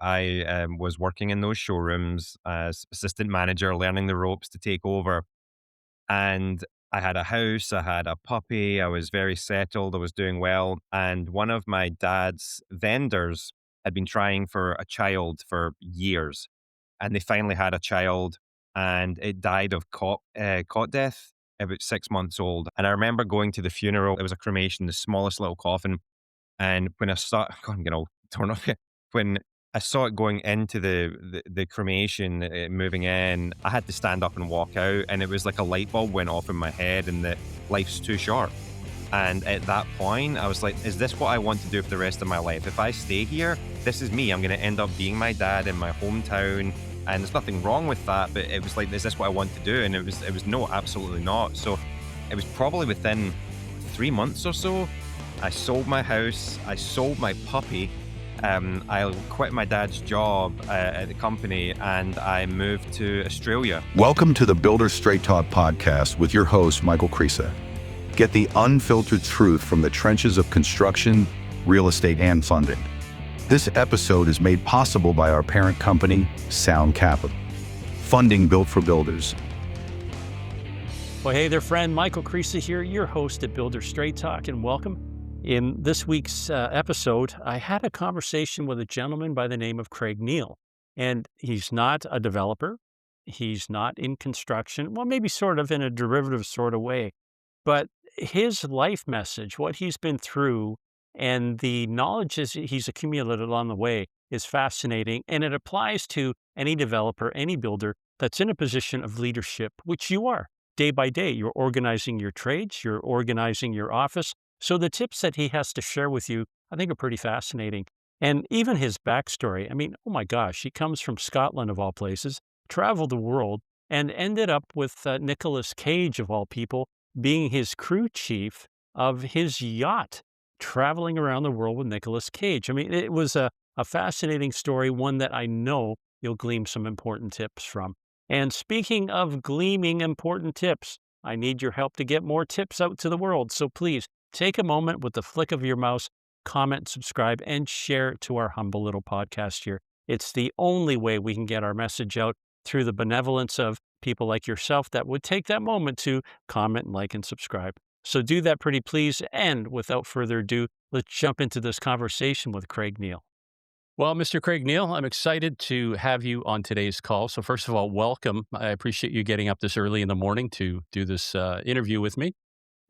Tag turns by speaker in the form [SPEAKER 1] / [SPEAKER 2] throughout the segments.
[SPEAKER 1] I was working in those showrooms as assistant manager, learning the ropes to take over. And I had a house, I had a puppy, I was very settled, I was doing well. And one of my dad's vendors had been trying for a child for years. And they finally had a child, and it died of cot death, about 6 months old. And I remember going to the funeral. It was a cremation, the smallest little coffin. And when I saw, God, I'm getting all torn up here. When I saw it going into the cremation, moving in, I had to stand up and walk out, and it was like a light bulb went off in my head, and that life's too short. And at that point, I was like, is this what I want to do for the rest of my life? If I stay here, this is me. I'm going to end up being my dad in my hometown. And there's nothing wrong with that, but it was like, is this what I want to do? And it was no, absolutely not. So it was probably within 3 months or so, I sold my house, I sold my puppy, I quit my dad's job at the company, and I moved to Australia.
[SPEAKER 2] Welcome to the Builder Straight Talk podcast with your host, Michael Creasa. Get the unfiltered truth from the trenches of construction, real estate, and funding. This episode is made possible by our parent company, Sound Capital. Funding built for builders.
[SPEAKER 3] Well, hey there, friend. Michael Creasa here, your host at Builder Straight Talk, and welcome. In this week's episode, I had a conversation with a gentleman by the name of Craig Neal, and he's not a developer. He's not in construction. Well, maybe sort of in a derivative sort of way, but his life message, what he's been through, and the knowledge he's accumulated along the way is fascinating, and it applies to any developer, any builder that's in a position of leadership, which you are. Day by day, you're organizing your trades, you're organizing your office. So the tips that he has to share with you, I think, are pretty fascinating. And even his backstory, I mean, oh my gosh, he comes from Scotland, of all places, traveled the world, and ended up with Nicolas Cage, of all people, being his crew chief of his yacht, traveling around the world with Nicolas Cage. I mean, it was a fascinating story, one that I know you'll glean some important tips from. And speaking of gleaming important tips, I need your help to get more tips out to the world. So please take a moment with the flick of your mouse, comment, subscribe, and share it to our humble little podcast here. It's the only way we can get our message out through the benevolence of people like yourself that would take that moment to comment, like, and subscribe. So do that pretty please. And without further ado, let's jump into this conversation with Craig Neal. Well, Mr. Craig Neal, I'm excited to have you on today's call. So first of all, welcome. I appreciate you getting up this early in the morning to do this interview with me.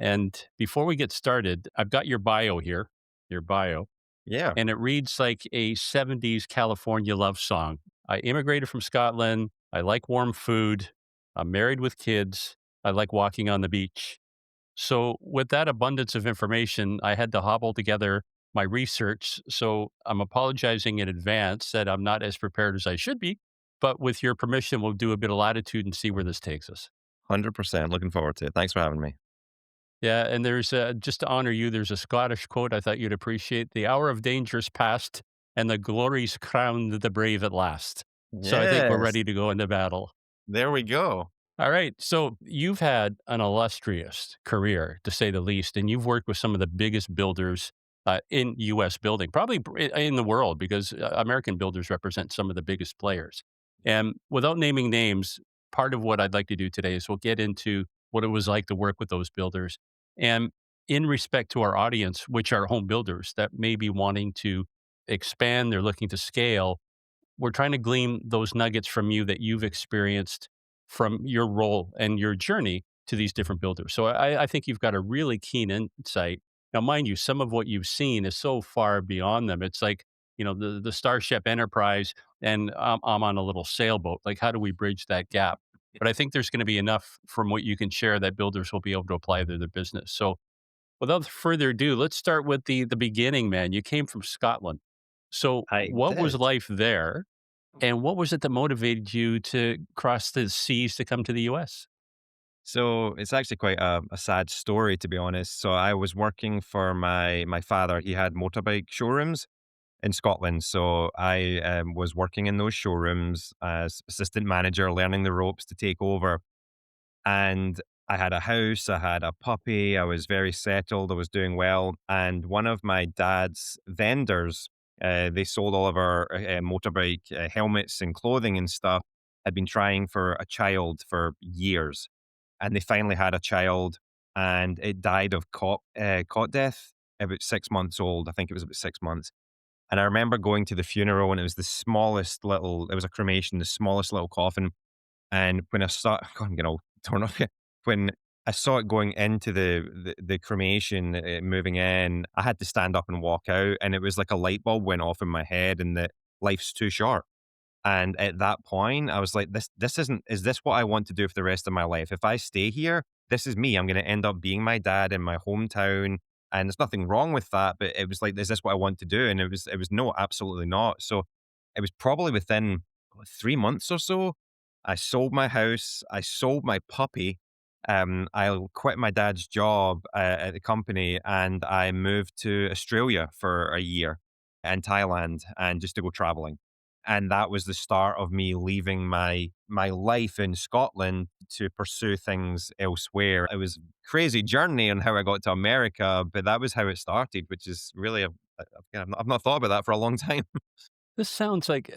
[SPEAKER 3] And before we get started, I've got your bio here, your bio,
[SPEAKER 1] Yeah.
[SPEAKER 3] and it reads like a 70s California love song. I immigrated from Scotland. I like warm food. I'm married with kids. I like walking on the beach. So with that abundance of information, I had to hobble together my research. So I'm apologizing in advance that I'm not as prepared as I should be. But with your permission, we'll do a bit of latitude and see where this takes us.
[SPEAKER 1] 100%. Looking forward to it. Thanks for having me.
[SPEAKER 3] Yeah, and there's just to honor you, there's a Scottish quote I thought you'd appreciate. The hour of danger's past, and the glory's crowned the brave at last. So I think we're
[SPEAKER 1] Yes.
[SPEAKER 3] ready to go into battle.
[SPEAKER 1] There we go.
[SPEAKER 3] All right, so you've had an illustrious career, to say the least, and you've worked with some of the biggest builders in U.S. building, probably in the world, because American builders represent some of the biggest players. And without naming names, part of what I'd like to do today is we'll get into what it was like to work with those builders. And in respect to our audience, which are home builders that may be wanting to expand, they're looking to scale, we're trying to glean those nuggets from you that you've experienced from your role and your journey to these different builders. So I think you've got a really keen insight. Now, mind you, some of what you've seen is so far beyond them. It's like, the Starship Enterprise, and I'm on a little sailboat. Like, how do we bridge that gap? But I think there's going to be enough from what you can share that builders will be able to apply to their business. So without further ado, let's start with the beginning, man. You came from Scotland. So
[SPEAKER 1] I
[SPEAKER 3] what was
[SPEAKER 1] did.
[SPEAKER 3] life there? And what was it that motivated you to cross the seas to come to the US?
[SPEAKER 1] So it's actually quite a sad story, to be honest. So I was working for my father. He had motorbike showrooms in Scotland. So I was working in those showrooms as assistant manager, learning the ropes to take over. And I had a house, I had a puppy, I was very settled, I was doing well. And one of my dad's vendors They sold all of our motorbike helmets and clothing and stuff. Had been trying for a child for years, and they finally had a child, and it died of cot death. About 6 months old, I think it was about 6 months. And I remember going to the funeral, and it was the smallest little. It was a cremation, the smallest little coffin. And when I saw, God, I'm getting all torn up here. When I saw it going into the cremation, moving in, I had to stand up and walk out, and it was like a light bulb went off in my head, and that life's too short. And at that point, I was like, this isn't, is this what I want to do for the rest of my life? If I stay here, this is me. I'm going to end up being my dad in my hometown. And there's nothing wrong with that. But it was like, is this what I want to do? And it was no, absolutely not. So it was probably within 3 months or so, I sold my house. I sold my puppy. I quit my dad's job at the company, and I moved to Australia for a year and Thailand, and just to go traveling. And that was the start of me leaving my life in Scotland to pursue things elsewhere. It was a crazy journey on how I got to America, but that was how it started, which is really I've not thought about that for a long time.
[SPEAKER 3] This sounds like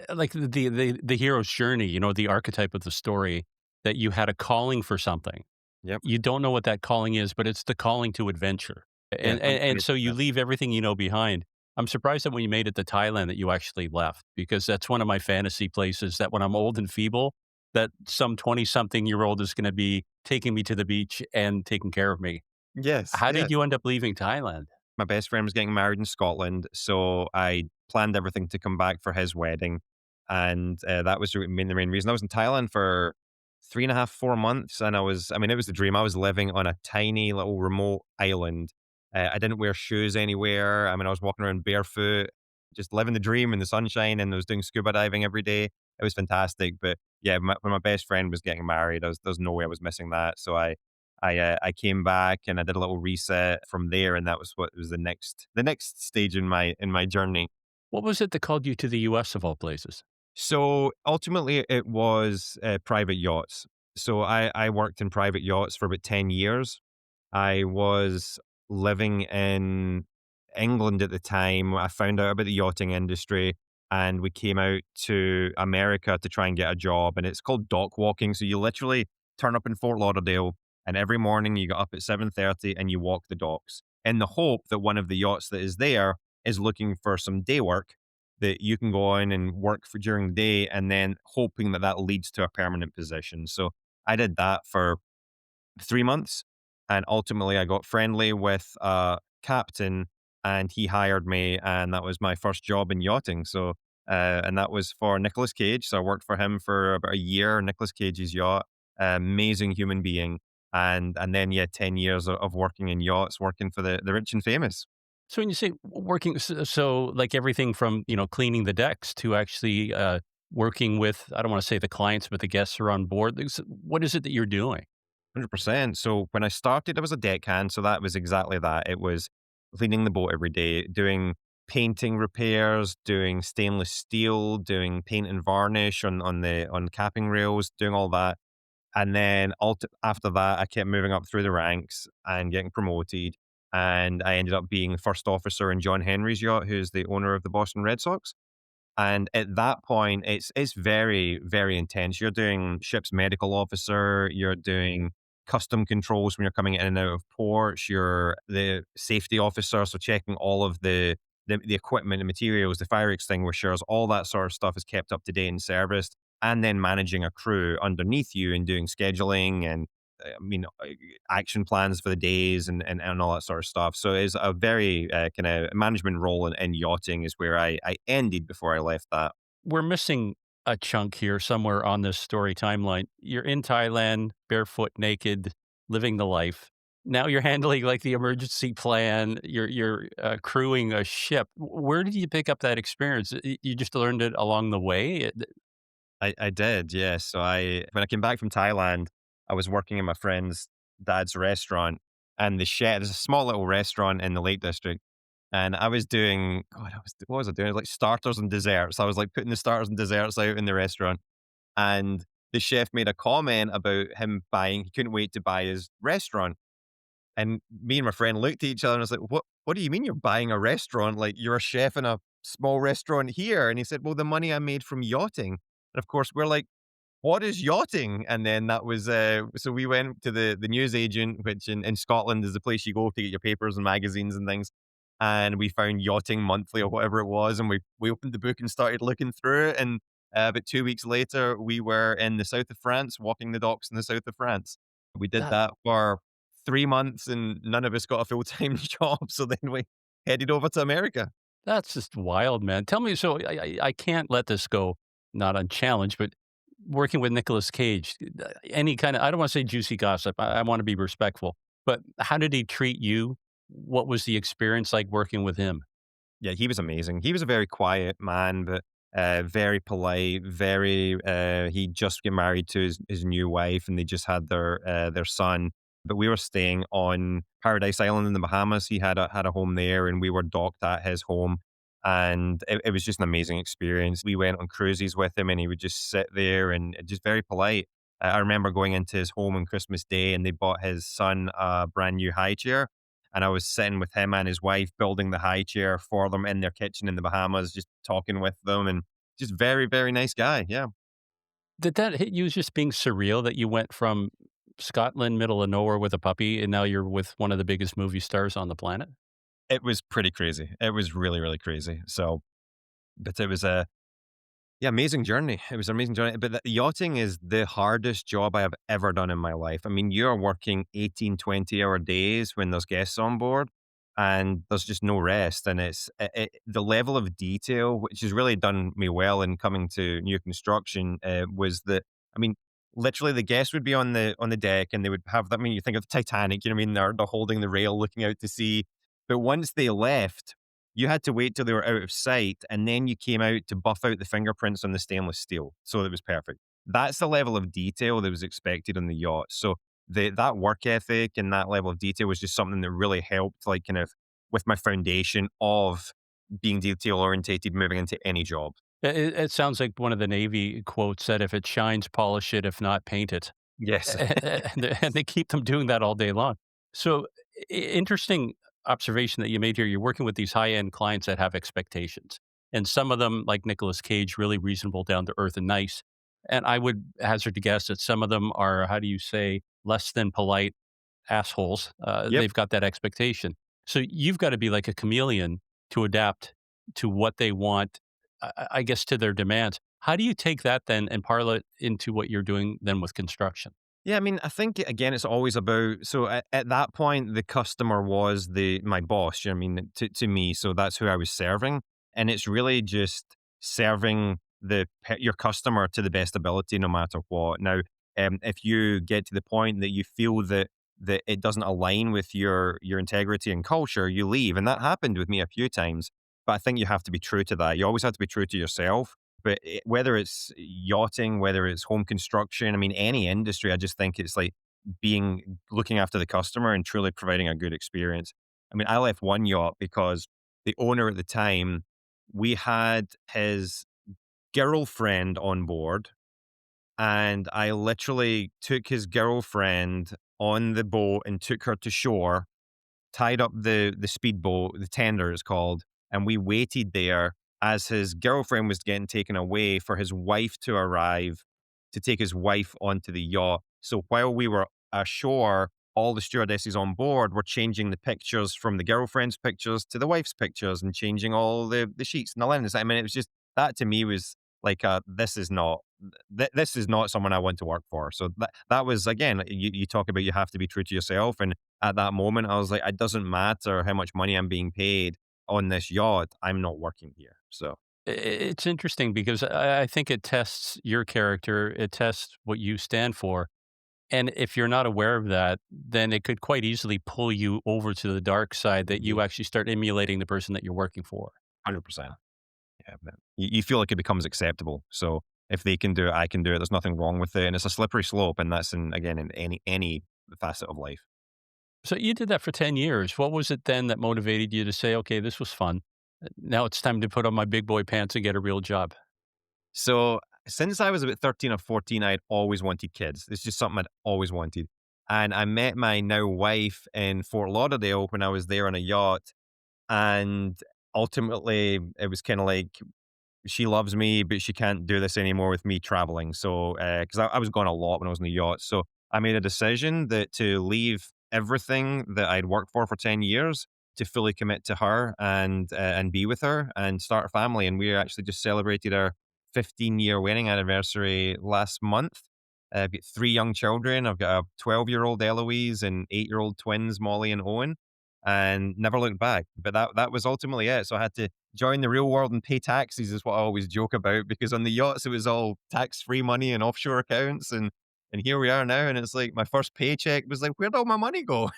[SPEAKER 3] the hero's journey, the archetype of the story that you had a calling for something.
[SPEAKER 1] Yep.
[SPEAKER 3] You don't know what that calling is, but it's the calling to adventure.
[SPEAKER 1] Yeah.
[SPEAKER 3] And so you
[SPEAKER 1] 100%.
[SPEAKER 3] leave everything you know behind. I'm surprised that when you made it to Thailand that you actually left, because that's one of my fantasy places that when I'm old and feeble, that some 20-something-year-old is gonna be taking me to the beach and taking care of me.
[SPEAKER 1] Yes.
[SPEAKER 3] How
[SPEAKER 1] Yeah.
[SPEAKER 3] did you end up leaving Thailand?
[SPEAKER 1] My best friend was getting married in Scotland, so I planned everything to come back for his wedding, and that was the main reason. I was in Thailand for 3.5, 4 months, and I mean, it was the dream. I was living on a tiny little remote island. I didn't wear shoes anywhere. I mean, I was walking around barefoot, just living the dream in the sunshine, and I was doing scuba diving every day. It was fantastic. But yeah, when my best friend was getting married, there's no way I was missing that. So I came back and I did a little reset from there, and that was what was the next stage in my journey.
[SPEAKER 3] What was it that called you to the US of all places?
[SPEAKER 1] So ultimately, it was private yachts. So I worked in private yachts for about 10 years. I was living in England at the time. I found out about the yachting industry, and we came out to America to try and get a job. And it's called dock walking. So you literally turn up in Fort Lauderdale, and every morning you get up at 7:30 and you walk the docks in the hope that one of the yachts that is there is looking for some day work that you can go on and work for during the day, and then hoping that that leads to a permanent position. So I did that for 3 months. And ultimately, I got friendly with a captain, and he hired me. And that was my first job in yachting. So, and that was for Nicolas Cage. So I worked for him for about a year, Nicolas Cage's yacht. Amazing human being. And then, yeah, 10 years of working in yachts, working for the rich and famous.
[SPEAKER 3] So when you say working, so like everything from, cleaning the decks to actually working with, I don't want to say the clients, but the guests are on board. What is it that you're doing?
[SPEAKER 1] 100%. So when I started, I was a deckhand. So that was exactly that. It was cleaning the boat every day, doing painting repairs, doing stainless steel, doing paint and varnish on capping rails, doing all that. And then after that, I kept moving up through the ranks and getting promoted. And I ended up being the first officer in John Henry's yacht, who's the owner of the Boston Red Sox. And at that point, it's very, very intense. You're doing ship's medical officer, you're doing custom controls when you're coming in and out of ports, you're the safety officer, so checking all of the equipment and materials, the fire extinguishers, all that sort of stuff is kept up to date and serviced, and then managing a crew underneath you and doing scheduling and action plans for the days and all that sort of stuff. So it's a very kind of management role in yachting is where I ended before I left that.
[SPEAKER 3] We're missing a chunk here somewhere on this story timeline. You're in Thailand, barefoot, naked, living the life. Now you're handling like the emergency plan. You're crewing a ship. Where did you pick up that experience? You just learned it along the way.
[SPEAKER 1] I did, yes. So when I came back from Thailand, I was working in my friend's dad's restaurant, and the chef, there's a small little restaurant in the Lake District. And I was doing, God, what was I doing? Like starters and desserts. I was like putting the starters and desserts out in the restaurant. And the chef made a comment about him buying, he couldn't wait to buy his restaurant. And me and my friend looked at each other and I was like, what do you mean you're buying a restaurant? Like you're a chef in a small restaurant here. And he said, well, the money I made from yachting. And of course, we're like, what is yachting? And then that was, so we went to the news agent, which in Scotland is the place you go to get your papers and magazines and things. And we found Yachting Monthly or whatever it was. And we opened the book and started looking through it. And about 2 weeks later, we were in the south of France, walking the docks in the south of France. We did
[SPEAKER 3] That
[SPEAKER 1] that for 3 months and none of us got a full time job. So then we headed over to America.
[SPEAKER 3] that's just wild, man. Tell me, so I can't let this go not unchallenged, but working with Nicolas Cage, any kind of, I don't want to say juicy gossip. I want to be respectful, but how did he treat you? What was the experience like working with him?
[SPEAKER 1] Yeah, he was amazing. He was a very quiet man, but very polite. Very. He just got married to his new wife, and they just had their son. But we were staying on Paradise Island in the Bahamas. He had a home there, and we were docked at his home, and it was just an amazing experience. We went on cruises with him, and he would just sit there and just very polite. I remember going into his home on Christmas Day, and they bought his son a brand new high chair, and I was sitting with him and his wife building the high chair for them in their kitchen in the Bahamas, just talking with them, and just very, very nice guy. Yeah.
[SPEAKER 3] Did that hit you as just being surreal that you went from Scotland, middle of nowhere with a puppy, and now you're with one of the biggest movie stars on the planet?
[SPEAKER 1] It was pretty crazy. It was really, really crazy. So, but it was a yeah, amazing journey. It was an amazing journey. But the yachting is the hardest job I have ever done in my life. I mean, you're working 18, 20-hour days when there's guests on board and there's just no rest. And the level of detail, which has really done me well in coming to new construction, was that, I mean, literally the guests would be on the deck and they would have that. I mean, you think of the Titanic, you know what I mean? They're holding the rail, looking out to sea. But once they left, you had to wait till they were out of sight, and then you came out to buff out the fingerprints on the stainless steel, so it was perfect. That's the level of detail that was expected on the yacht. So that work ethic and that level of detail was just something that really helped, like kind of with my foundation of being detail orientated, moving into any job.
[SPEAKER 3] It sounds like one of the Navy quotes said, "If it shines, polish it. If not, paint it."
[SPEAKER 1] Yes.
[SPEAKER 3] And they keep them doing that all day long. So, interesting observation that you made here. You're working with these high-end clients that have expectations, and some of them, like Nicolas Cage, really reasonable, down to earth, and nice. And I would hazard to guess that some of them are, how do you say, less than polite assholes.
[SPEAKER 1] Yep.
[SPEAKER 3] They've got that expectation. So you've got to be like a chameleon to adapt to what they want, I guess, to their demands. How do you take that then and parlay it into what you're doing then with construction?
[SPEAKER 1] Yeah, I mean, I think again, it's always about. So at that point, the customer was my boss. You know what I mean, to me, so that's who I was serving, and it's really just serving your customer to the best ability, no matter what. Now, if you get to the point that you feel that it doesn't align with your integrity and culture, you leave, and that happened with me a few times. But I think you have to be true to that. You always have to be true to yourself, but whether it's yachting, whether it's home construction, I mean, any industry, I just think it's like looking after the customer and truly providing a good experience. I mean, I left one yacht because the owner at the time, we had his girlfriend on board, and I literally took his girlfriend on the boat and took her to shore, tied up the speedboat, the tender is called, and we waited there as his girlfriend was getting taken away for his wife to arrive to take his wife onto the yacht. So while we were ashore, all the stewardesses on board were changing the pictures from the girlfriend's pictures to the wife's pictures and changing all the sheets and the linens. I mean, it was just that to me was like, this is not someone I want to work for. So that was again, you talk about you have to be true to yourself, and at that moment, I was like, it doesn't matter how much money I'm being paid on this yacht, I'm not working here. So,
[SPEAKER 3] It's interesting because I think it tests your character, it tests what you stand for. And if you're not aware of that, then it could quite easily pull you over to the dark side that
[SPEAKER 1] yeah,
[SPEAKER 3] you actually start emulating the person that you're working for.
[SPEAKER 1] 100%. Yeah, man. You feel like it becomes acceptable. So if they can do it, I can do it. There's nothing wrong with it, and it's a slippery slope. And that's in any facet of life.
[SPEAKER 3] So you did that for 10 years. What was it then that motivated you to say, okay, this was fun. Now it's time to put on my big boy pants and get a real job?
[SPEAKER 1] So since I was about 13 or 14, I'd always wanted kids. It's just something I'd always wanted. And I met my now wife in Fort Lauderdale when I was there on a yacht. And ultimately, it was kind of like she loves me, but she can't do this anymore with me traveling. So, because I was gone a lot when I was in the yacht, so I made a decision that to leave everything that I'd worked for 10 years to fully commit to her and be with her and start a family. And we actually just celebrated our 15-year wedding anniversary last month. I've got three young children. I've got a 12-year-old Eloise and 8-year-old twins, Molly and Owen, and never looked back. But that was ultimately it. So I had to join the real world and pay taxes is what I always joke about because on the yachts it was all tax-free money and offshore accounts and here we are now and it's like my first paycheck was like, where'd all my money go?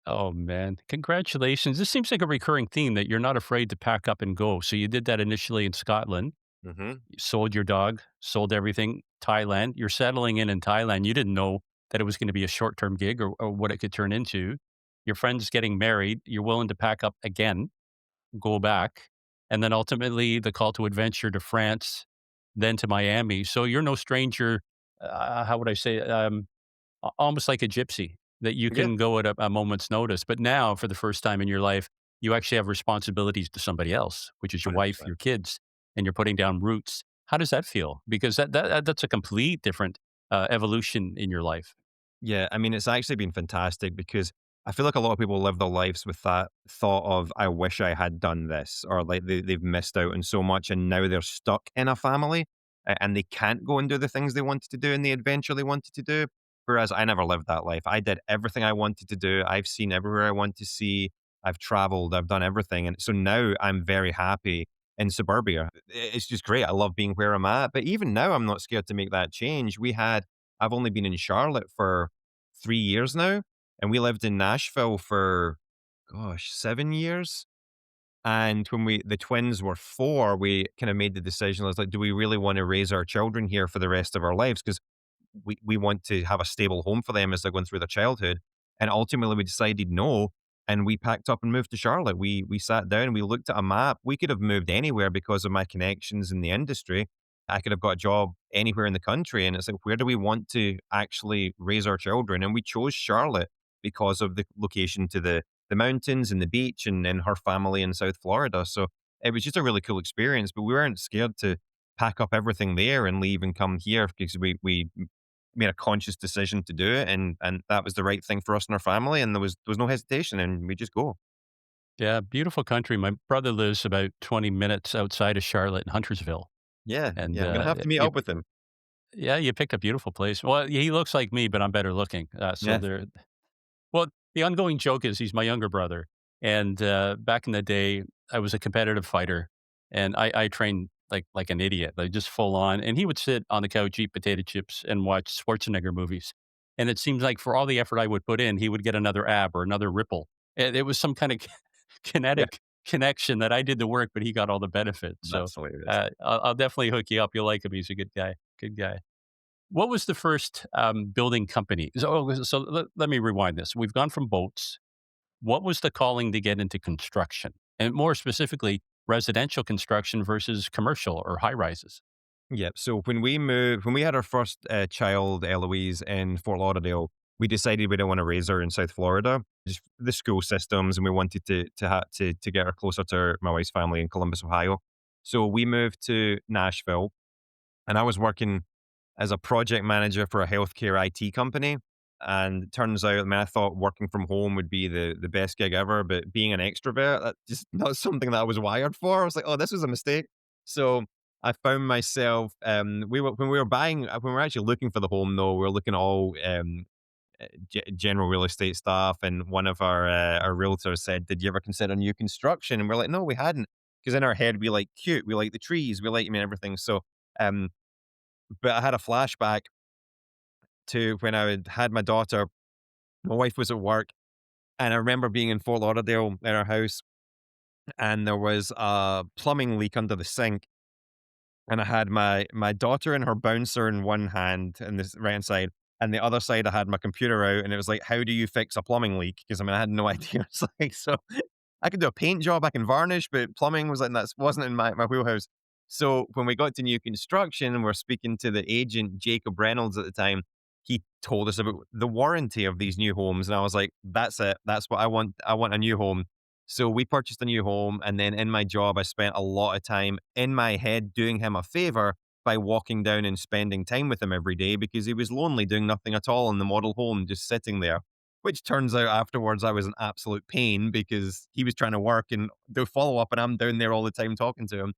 [SPEAKER 3] Oh, man. Congratulations. This seems like a recurring theme that you're not afraid to pack up and go. So you did that initially in Scotland.
[SPEAKER 1] Hmm.
[SPEAKER 3] You sold your dog, sold everything. Thailand. You're settling in Thailand. You didn't know that it was going to be a short-term gig or what it could turn into. Your friend's getting married. You're willing to pack up again, go back, and then ultimately the call to adventure to France, then to Miami. So you're no stranger. How would I say? Almost like a gypsy that you
[SPEAKER 1] Yeah,
[SPEAKER 3] can go at a moment's notice. But now, for the first time in your life, you actually have responsibilities to somebody else, which is your wife,
[SPEAKER 1] 100%.
[SPEAKER 3] your kids, and you're putting down roots. How does that feel? Because that's a complete different evolution in your life.
[SPEAKER 1] Yeah, I mean, it's actually been fantastic because I feel like a lot of people live their lives with that thought of, I wish I had done this, or like they've missed out on so much and now they're stuck in a family and they can't go and do the things they wanted to do and the adventure they wanted to do. Whereas I never lived that life. I did everything I wanted to do. I've seen everywhere I want to see. I've traveled, I've done everything. And so now I'm very happy in suburbia. It's just great. I love being where I'm at. But even now, I'm not scared to make that change. I've only been in Charlotte for 3 years now, and we lived in Nashville for, gosh, 7 years, and when the twins were 4, we kinda made the decision, I was like, "Do we really wanna raise our children here for the rest of our lives?" 'Cause we want to have a stable home for them as they're going through their childhood. And ultimately we decided no, and we packed up and moved to Charlotte. We sat down and we looked at a map. We could have moved anywhere because of my connections in the industry. I could have got a job anywhere in the country. And it's like, where do we want to actually raise our children? And we chose Charlotte because of the location to the mountains and the beach and her family in South Florida. So it was just a really cool experience, but we weren't scared to pack up everything there and leave and come here because we made a conscious decision to do it, and that was the right thing for us and our family, and there was no hesitation, and we just go.
[SPEAKER 3] Yeah, beautiful country. My brother lives about 20 minutes outside of Charlotte in Huntersville,
[SPEAKER 1] Yeah,
[SPEAKER 3] and
[SPEAKER 1] yeah, I'm gonna have to meet
[SPEAKER 3] you,
[SPEAKER 1] up with him.
[SPEAKER 3] yeah, you picked a beautiful place. Well, he looks like me, but I'm better looking. So
[SPEAKER 1] Yeah,
[SPEAKER 3] there. Well, the ongoing joke is he's my younger brother, and, back in the day, I was a competitive fighter, and I trained like an idiot, like, just full on, and he would sit on the couch, eat potato chips, and watch Schwarzenegger movies, and it seems like for all the effort I would put in, he would get another ab or another ripple, and it was some kinda
[SPEAKER 1] yeah,
[SPEAKER 3] kinetic connection that I did the work, but he got all the benefits, so,
[SPEAKER 1] that's hilarious.
[SPEAKER 3] I'll definitely hook you up, you'll like him, he's a good guy, good guy. What was the first, building company? So let me rewind this. We've gone from boats. What was the calling to get into construction? And more specifically, residential construction versus commercial or high rises?
[SPEAKER 1] Yeah, so when we had our first, child, Eloise, in Fort Lauderdale, we decided we didn't wanna raise her in South Florida, just the school systems, and we wanted to get her closer to my wife's family in Columbus, Ohio. So we moved to Nashville, and I was working as a project manager for a healthcare IT company. And it turns out, I mean, I thought working from home would be the best gig ever, but being an extrovert, that's just not something that I was wired for. I was like, oh, this was a mistake. So I found myself, when we were buying, when we were actually looking for the home, though, we were looking at all general real estate stuff. And one of our realtors said, "Did you ever consider new construction?" And we're like, "No, we hadn't," because in our head we like cute, we like the trees, we like, I mean, everything. So um, but I had a flashback to when I had my daughter. My wife was at work, and I remember being in Fort Lauderdale in our house, and there was a plumbing leak under the sink, and I had my daughter and her bouncer in one hand and this right hand side, and the other side I had my computer out, and it was like, "How do you fix a plumbing leak?" Because I mean, I had no idea. It's like so I could do a paint job, I can varnish, but plumbing was like that wasn't in my wheelhouse. So when we got to new construction and we're speaking to the agent, Jacob Reynolds at the time, he told us about the warranty of these new homes. And I was like, that's it. That's what I want. I want a new home. So we purchased a new home, and then in my job, I spent a lot of time in my head doing him a favor by walking down and spending time with him every day because he was lonely, doing nothing at all in the model home, just sitting there. Which turns out afterwards I was an absolute pain because he was trying to work and do follow up, and I'm down there all the time talking to him.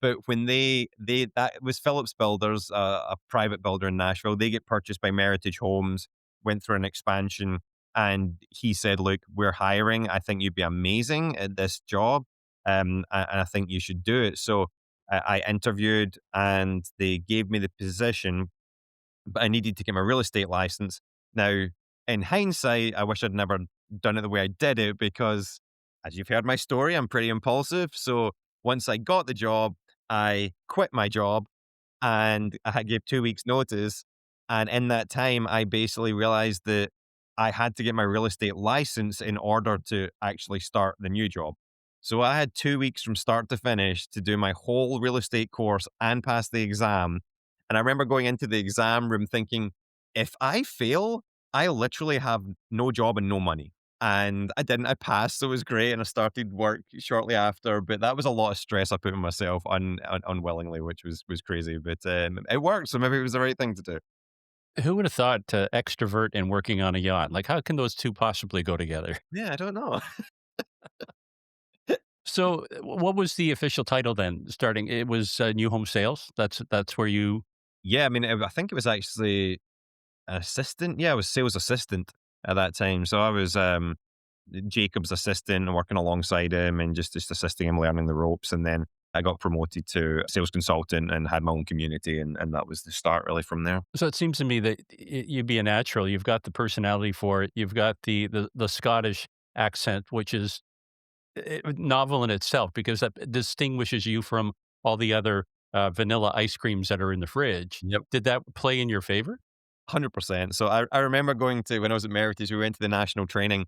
[SPEAKER 1] But when they that was Phillips Builders, a private builder in Nashville. They get purchased by Meritage Homes, went through an expansion, and he said, "Look, we're hiring. I think you'd be amazing at this job, and I think you should do it." So I interviewed, and they gave me the position, but I needed to get my real estate license. Now, in hindsight, I wish I'd never done it the way I did it because, as you've heard my story, I'm pretty impulsive. So once I got the job, I quit my job and I gave 2 weeks notice, and in that time, I basically realized that I had to get my real estate license in order to actually start the new job. So I had 2 weeks from start to finish to do my whole real estate course and pass the exam, and I remember going into the exam room thinking, "If I fail, I literally have no job and no money." And I didn't. I passed, so it was great, and I started work shortly after. But that was a lot of stress I put on myself unwillingly, which was crazy. But it worked, so maybe it was the right thing to do.
[SPEAKER 3] Who would have thought extrovert and working on a yacht? Like, how can those two possibly go together?
[SPEAKER 1] Yeah, I don't know.
[SPEAKER 3] So, what was the official title then? Starting, it was new home sales. That's where you.
[SPEAKER 1] Yeah, I mean, I think it was actually an assistant. Yeah, I was sales assistant at that time. So I was Jacob's assistant and working alongside him and just assisting him learning the ropes. And then I got promoted to sales consultant and had my own community. And that was the start really from there.
[SPEAKER 3] So it seems to me that you'd be a natural. You've got the personality for it. You've got the Scottish accent, which is novel in itself because that distinguishes you from all the other vanilla ice creams that are in the fridge.
[SPEAKER 1] Yep.
[SPEAKER 3] Did that play in your favor?
[SPEAKER 1] 100%. So I remember going to, when I was at Meritage, we went to the national training,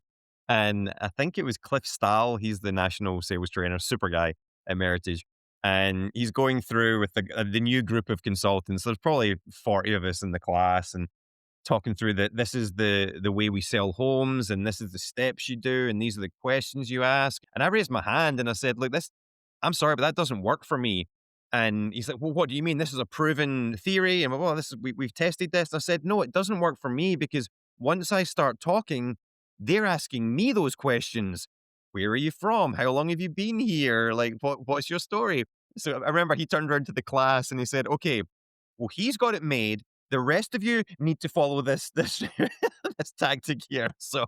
[SPEAKER 1] and I think it was Cliff Stahl. He's the national sales trainer, super guy at Meritage. And he's going through with the new group of consultants. There's probably 40 of us in the class, and talking through that this is the way we sell homes, and this is the steps you do, and these are the questions you ask. And I raised my hand and I said, "Look, this I'm sorry, but that doesn't work for me." And he's like, "Well, what do you mean? This is a proven theory." And well, we've tested this. I said, "No, it doesn't work for me because once I start talking, they're asking me those questions. Where are you from? How long have you been here? Like, what's your story?" So I remember he turned around to the class and he said, "Okay, well, he's got it made. The rest of you need to follow this this tactic here." So,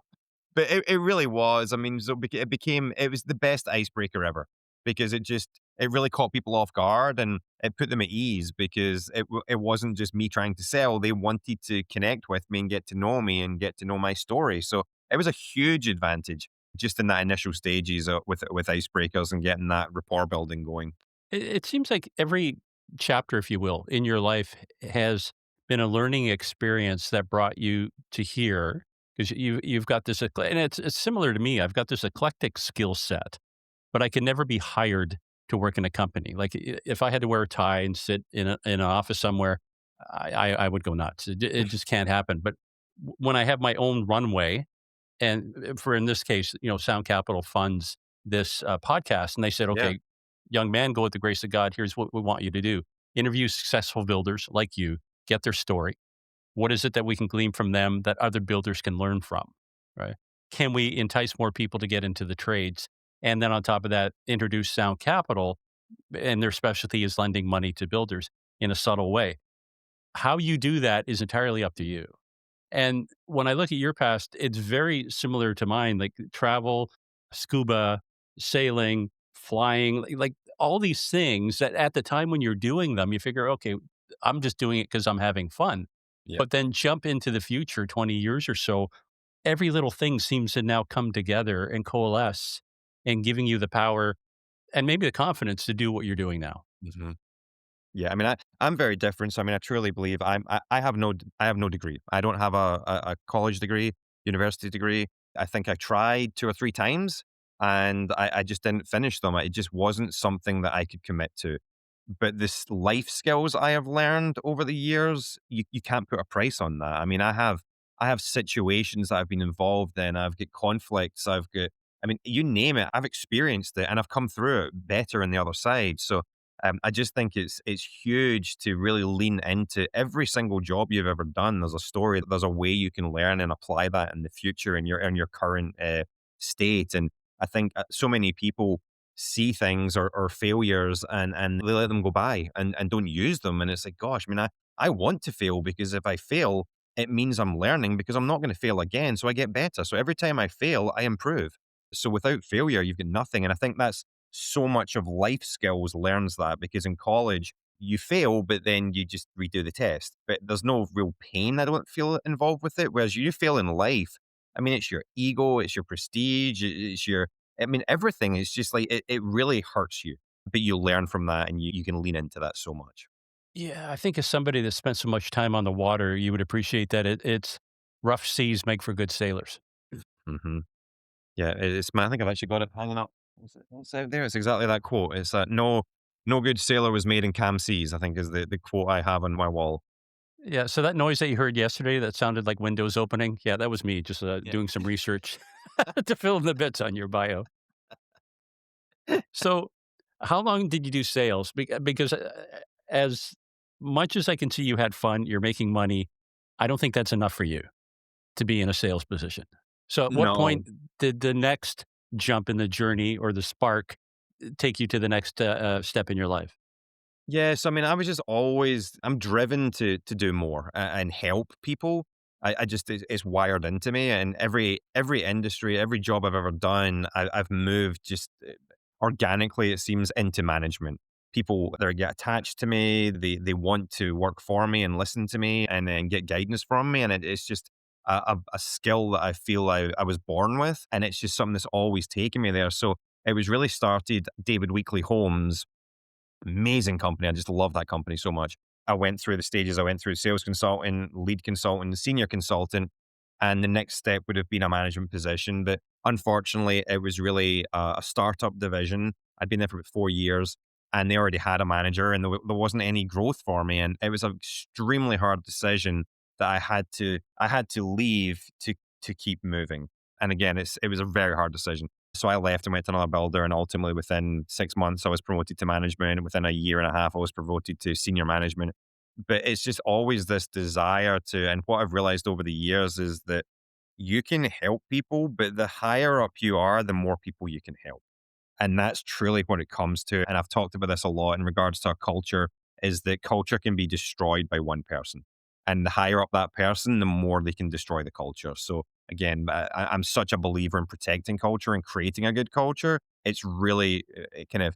[SPEAKER 1] but it really was. I mean, so it was the best icebreaker ever because it really caught people off guard and it put them at ease because it wasn't just me trying to sell. They wanted to connect with me and get to know me and get to know my story. So it was a huge advantage just in that initial stages with icebreakers and getting that rapport building going.
[SPEAKER 3] It seems like every chapter, if you will, in your life has been a learning experience that brought you to here because you've got this, and it's similar to me. I've got this eclectic skill set, but I can never be hired to work in a company. Like if I had to wear a tie and sit in an office somewhere, I would go nuts. It just can't happen. But when I have my own runway, and for in this case, Sound Capital funds this podcast, and they said,
[SPEAKER 1] Yeah.
[SPEAKER 3] okay, young man, go with the grace of God. Here's what we want you to do: interview successful builders like you, get their story. What is it that we can glean from them that other builders can learn from? Right? Can we entice more people to get into the trades? And then on top of that, introduce Sound Capital, and their specialty is lending money to builders in a subtle way. How you do that is entirely up to you. And when I look at your past, it's very similar to mine, like travel, scuba, sailing, flying, like all these things that at the time when you're doing them, you figure, okay, I'm just doing it because I'm having fun.
[SPEAKER 1] Yeah.
[SPEAKER 3] But then jump into the future, 20 years or so, every little thing seems to now come together and coalesce and giving you the power and maybe the confidence to do what you're doing now.
[SPEAKER 1] Mhm. Yeah, I mean, I'm very different. So I mean, I truly believe I have I have no degree. I don't have a college degree, university degree. I think I tried 2 or 3 times, and I just didn't finish them. It just wasn't something that I could commit to. But this life skills I have learned over the years, you can't put a price on that. I mean, I have situations that I've been involved in. I've got conflicts. I've got I mean, you name it, I've experienced it and I've come through it better on the other side. So I just think it's huge to really lean into every single job you've ever done. There's a story, there's a way you can learn and apply that in the future in your current state. And I think so many people see things or failures and they let them go by and don't use them. And it's like, gosh, I mean, I want to fail because if I fail, it means I'm learning because I'm not going to fail again. So I get better. So every time I fail, I improve. So without failure, you've got nothing. And I think that's so much of life skills learns that because in college, you fail, but then you just redo the test. But there's no real pain, I don't feel, involved with it. Whereas you fail in life, I mean, it's your ego, it's your prestige, it's your, I mean, everything is just like, it really hurts you, but you learn from that and you can lean into that so much.
[SPEAKER 3] Yeah, I think as somebody that spent so much time on the water, you would appreciate that it's rough seas make for good sailors.
[SPEAKER 1] Hmm. Yeah, it's man. I think I've actually got it hanging up. What's out there? It's exactly that quote. It's no good sailor was made in calm seas, I think is the quote I have on my wall.
[SPEAKER 3] Yeah, so that noise that you heard yesterday that sounded like windows opening, yeah, that was me just
[SPEAKER 1] Yeah.
[SPEAKER 3] doing some research to fill in the bits on your bio. So, how long did you do sales? Because as much as I can see you had fun, you're making money. I don't think that's enough for you to be in a sales position. So, at what
[SPEAKER 1] No.
[SPEAKER 3] point did the next jump in the journey or the spark take you to the next step in your life?
[SPEAKER 1] Yes, I mean, I was just always I'm driven to do more and help people. I just it's wired into me, and every industry, every job I've ever done, I've moved just organically. It seems into management. People they get attached to me. They want to work for me and listen to me and then get guidance from me, and it's just a skill that I feel I was born with, and it's just something that's always taken me there. So it was really started David Weekley Holmes, amazing company. I just love that company so much. I went through the stages. I went through sales consultant, lead consultant, senior consultant, and the next step would have been a management position. But unfortunately, it was really a startup division. I'd been there for about 4 years, and they already had a manager, and there wasn't any growth for me. And it was an extremely hard decision that I had to leave to keep moving. And again, it was a very hard decision. So I left and went to another builder, and ultimately within 6 months, I was promoted to management. And within a year and a half, I was promoted to senior management. But it's just always this desire to, and what I've realized over the years is that you can help people, but the higher up you are, the more people you can help. And that's truly what it comes to. And I've talked about this a lot in regards to our culture, is that culture can be destroyed by one person. And the higher up that person, the more they can destroy the culture. So again, I'm such a believer in protecting culture and creating a good culture. It's really kind of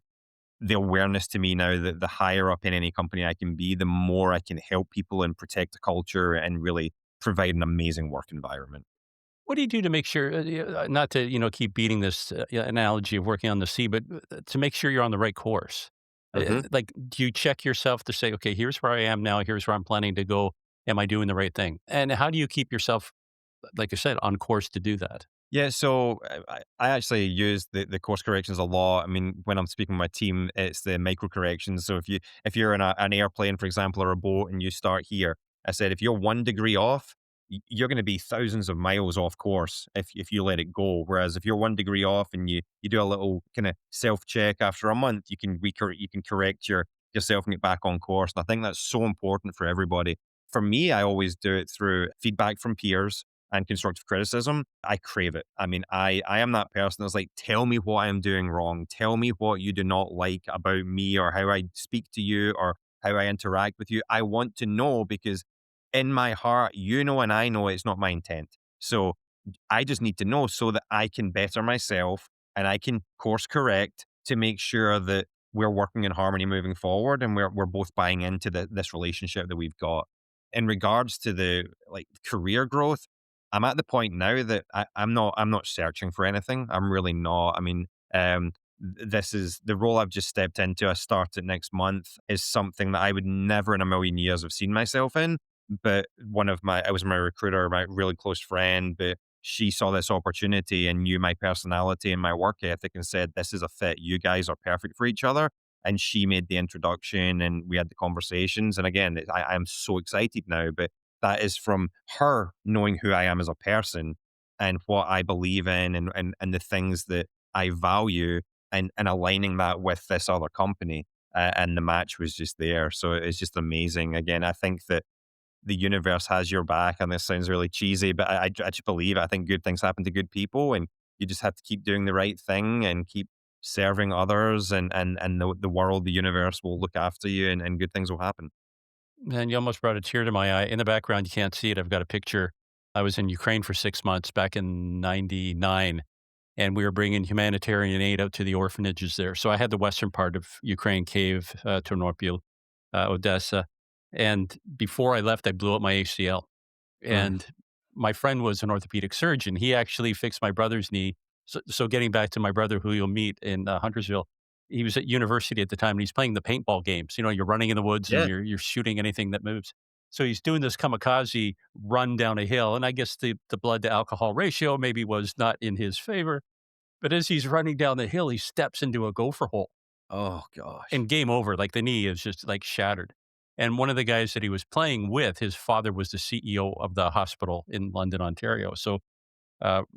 [SPEAKER 1] the awareness to me now that the higher up in any company I can be, the more I can help people and protect the culture and really provide an amazing work environment.
[SPEAKER 3] What do you do to make sure, not to keep beating this analogy of working on the sea, but to make sure you're on the right course? Like, do you check yourself to say, okay, here's where I am now, here's where I'm planning to go. Am I doing the right thing? And how do you keep yourself, like I said, on course to do that?
[SPEAKER 1] Yeah, so I actually use the course corrections a lot. I mean, when I'm speaking with my team, it's the micro corrections. So if you're in an airplane, for example, or a boat, and you start here, I said if you're 1 degree off, you're going to be thousands of miles off course if you let it go. Whereas if you're 1 degree off and you do a little kind of self check after a month, you can correct yourself and get back on course. And I think that's so important for everybody. For me, I always do it through feedback from peers and constructive criticism. I crave it. I mean, I am that person that's like, tell me what I am doing wrong. Tell me what you do not like about me or how I speak to you or how I interact with you. I want to know because in my heart, you know, and I know it's not my intent. So I just need to know so that I can better myself and I can course correct to make sure that we're working in harmony moving forward and we're both buying into this relationship that we've got. In regards to the like career growth, I'm at the point now that I'm not searching for anything. I'm really not. I mean, this is the role I've just stepped into. I start it next month is something that I would never in a million years have seen myself in. But I was my recruiter, my really close friend, but she saw this opportunity and knew my personality and my work ethic and said, this is a fit. You guys are perfect for each other. And she made the introduction and we had the conversations. And again, I'm so excited now, but that is from her knowing who I am as a person and what I believe in, and the things that I value, and aligning that with this other company. And the match was just there. So it's just amazing. Again, I think that the universe has your back, and this sounds really cheesy, but I just believe it. I think good things happen to good people, and you just have to keep doing the right thing and keep serving others, and the world, the universe will look after you, and good things will happen.
[SPEAKER 3] Man, you almost brought a tear to my eye. In the background, you can't see it. I've got a picture. I was in Ukraine for 6 months back in 99, and we were bringing humanitarian aid out to the orphanages there. So I had the western part of Ukraine, Kiev, Ternopil, Odessa. And before I left, I blew up my ACL.
[SPEAKER 1] Mm.
[SPEAKER 3] And my friend was an orthopedic surgeon. He actually fixed my brother's knee. So getting back to my brother, who you'll meet in Huntersville, he was at university at the time, and he's playing the paintball games. You know, you're running in the woods and
[SPEAKER 1] Yeah.
[SPEAKER 3] you're shooting anything that moves. So he's doing this kamikaze run down a hill, and I guess the blood to alcohol ratio maybe was not in his favor. But as he's running down the hill, he steps into a gopher hole
[SPEAKER 1] Oh gosh.
[SPEAKER 3] and game over. Like the knee is just like shattered. And one of the guys that he was playing with, his father was the CEO of the hospital in London, Ontario. So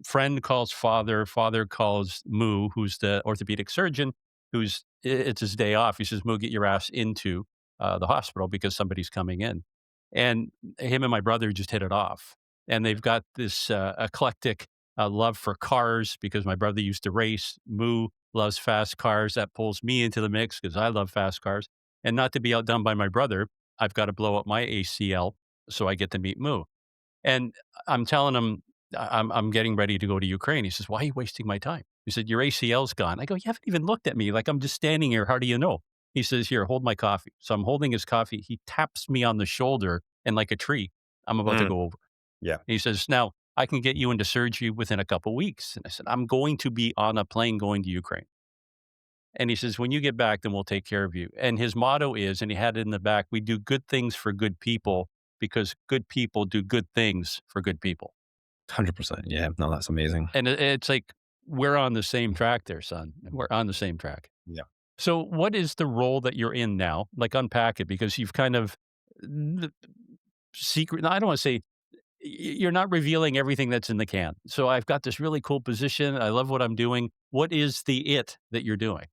[SPEAKER 3] friend calls father, father calls Moo, who's the orthopedic surgeon, it's his day off. He says, Moo, get your ass into the hospital because somebody's coming in. And him and my brother just hit it off. And they've got this eclectic love for cars because my brother used to race. Moo loves fast cars. That pulls me into the mix because I love fast cars. And not to be outdone by my brother, I've got to blow up my ACL so I get to meet Moo. And I'm telling him, I'm getting ready to go to Ukraine. He says, "Why are you wasting my time?" He said, "Your ACL's gone." I go, "You haven't even looked at me. Like I'm just standing here. How do you know?" He says, "Here, hold my coffee." So I'm holding his coffee. He taps me on the shoulder, and like a tree, I'm about to
[SPEAKER 1] Mm.
[SPEAKER 3] go over.
[SPEAKER 1] Yeah.
[SPEAKER 3] He says, "Now I can get you into surgery within a couple weeks." And I said, "I'm going to be on a plane going to Ukraine." And he says, "When you get back, then we'll take care of you." And his motto is, and he had it in the back, "We do good things for good people because good people do good things for good people."
[SPEAKER 1] 100%. Yeah. No, that's amazing.
[SPEAKER 3] And it's like, we're on the same track there, son. We're on the same track.
[SPEAKER 1] Yeah.
[SPEAKER 3] So what is the role that you're in now? Like, unpack it because you've kind of the secret. No, I don't want to say you're not revealing everything that's in the can. So I've got this really cool position. I love what I'm doing. What is the it that you're doing?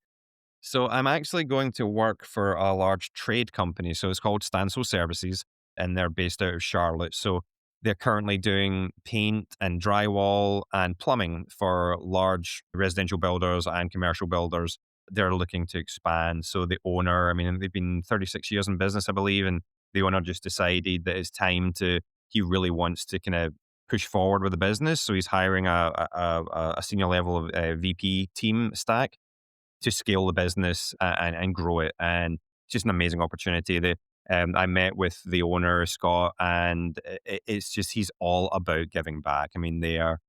[SPEAKER 1] So I'm actually going to work for a large trade company. So it's called Stancil Services, and they're based out of Charlotte. So they're currently doing paint and drywall and plumbing for large residential builders and commercial builders. They're looking to expand. So the owner, I mean, they've been 36 years in business, I believe, and the owner just decided that it's time to, he really wants to kind of push forward with the business. So he's hiring a senior level of VP team stack to scale the business and grow it. And it's just an amazing opportunity. I met with the owner, Scott, and it's just, he's all about giving back. I mean, they're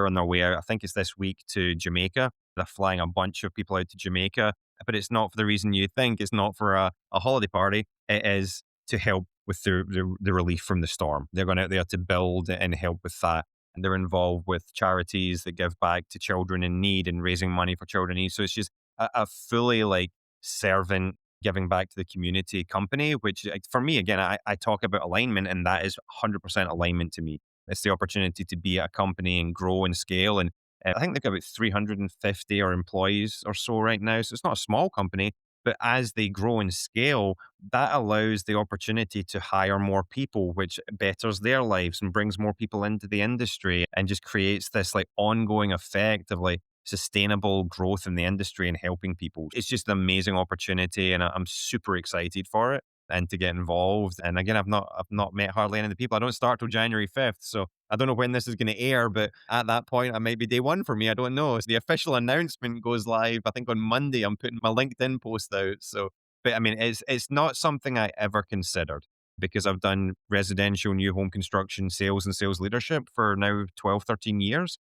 [SPEAKER 1] on their way out. I think it's this week to Jamaica. They're flying a bunch of people out to Jamaica, but it's not for the reason you think. It's not for a holiday party. It is to help with the relief from the storm. They're going out there to build and help with that. And they're involved with charities that give back to children in need and raising money for children in need. So it's just a fully like servant giving back to the community company, which like, for me, again, I talk about alignment, and that is 100% alignment to me. It's the opportunity to be at a company and grow and scale. And I think they've got about 350 or employees or so right now. So it's not a small company, but as they grow and scale, that allows the opportunity to hire more people, which betters their lives and brings more people into the industry and just creates this like ongoing effect of like sustainable growth in the industry and helping people. It's just an amazing opportunity, and I'm super excited for it and to get involved. And again, I've not met hardly any of the people. I don't start till January 5th, so I don't know when this is going to air, but at that point, it might be day one for me. I don't know. So the official announcement goes live, I think, on Monday. I'm putting my LinkedIn post out. So, but I mean, it's not something I ever considered because I've done residential new home construction sales and sales leadership for now 12, 13 years.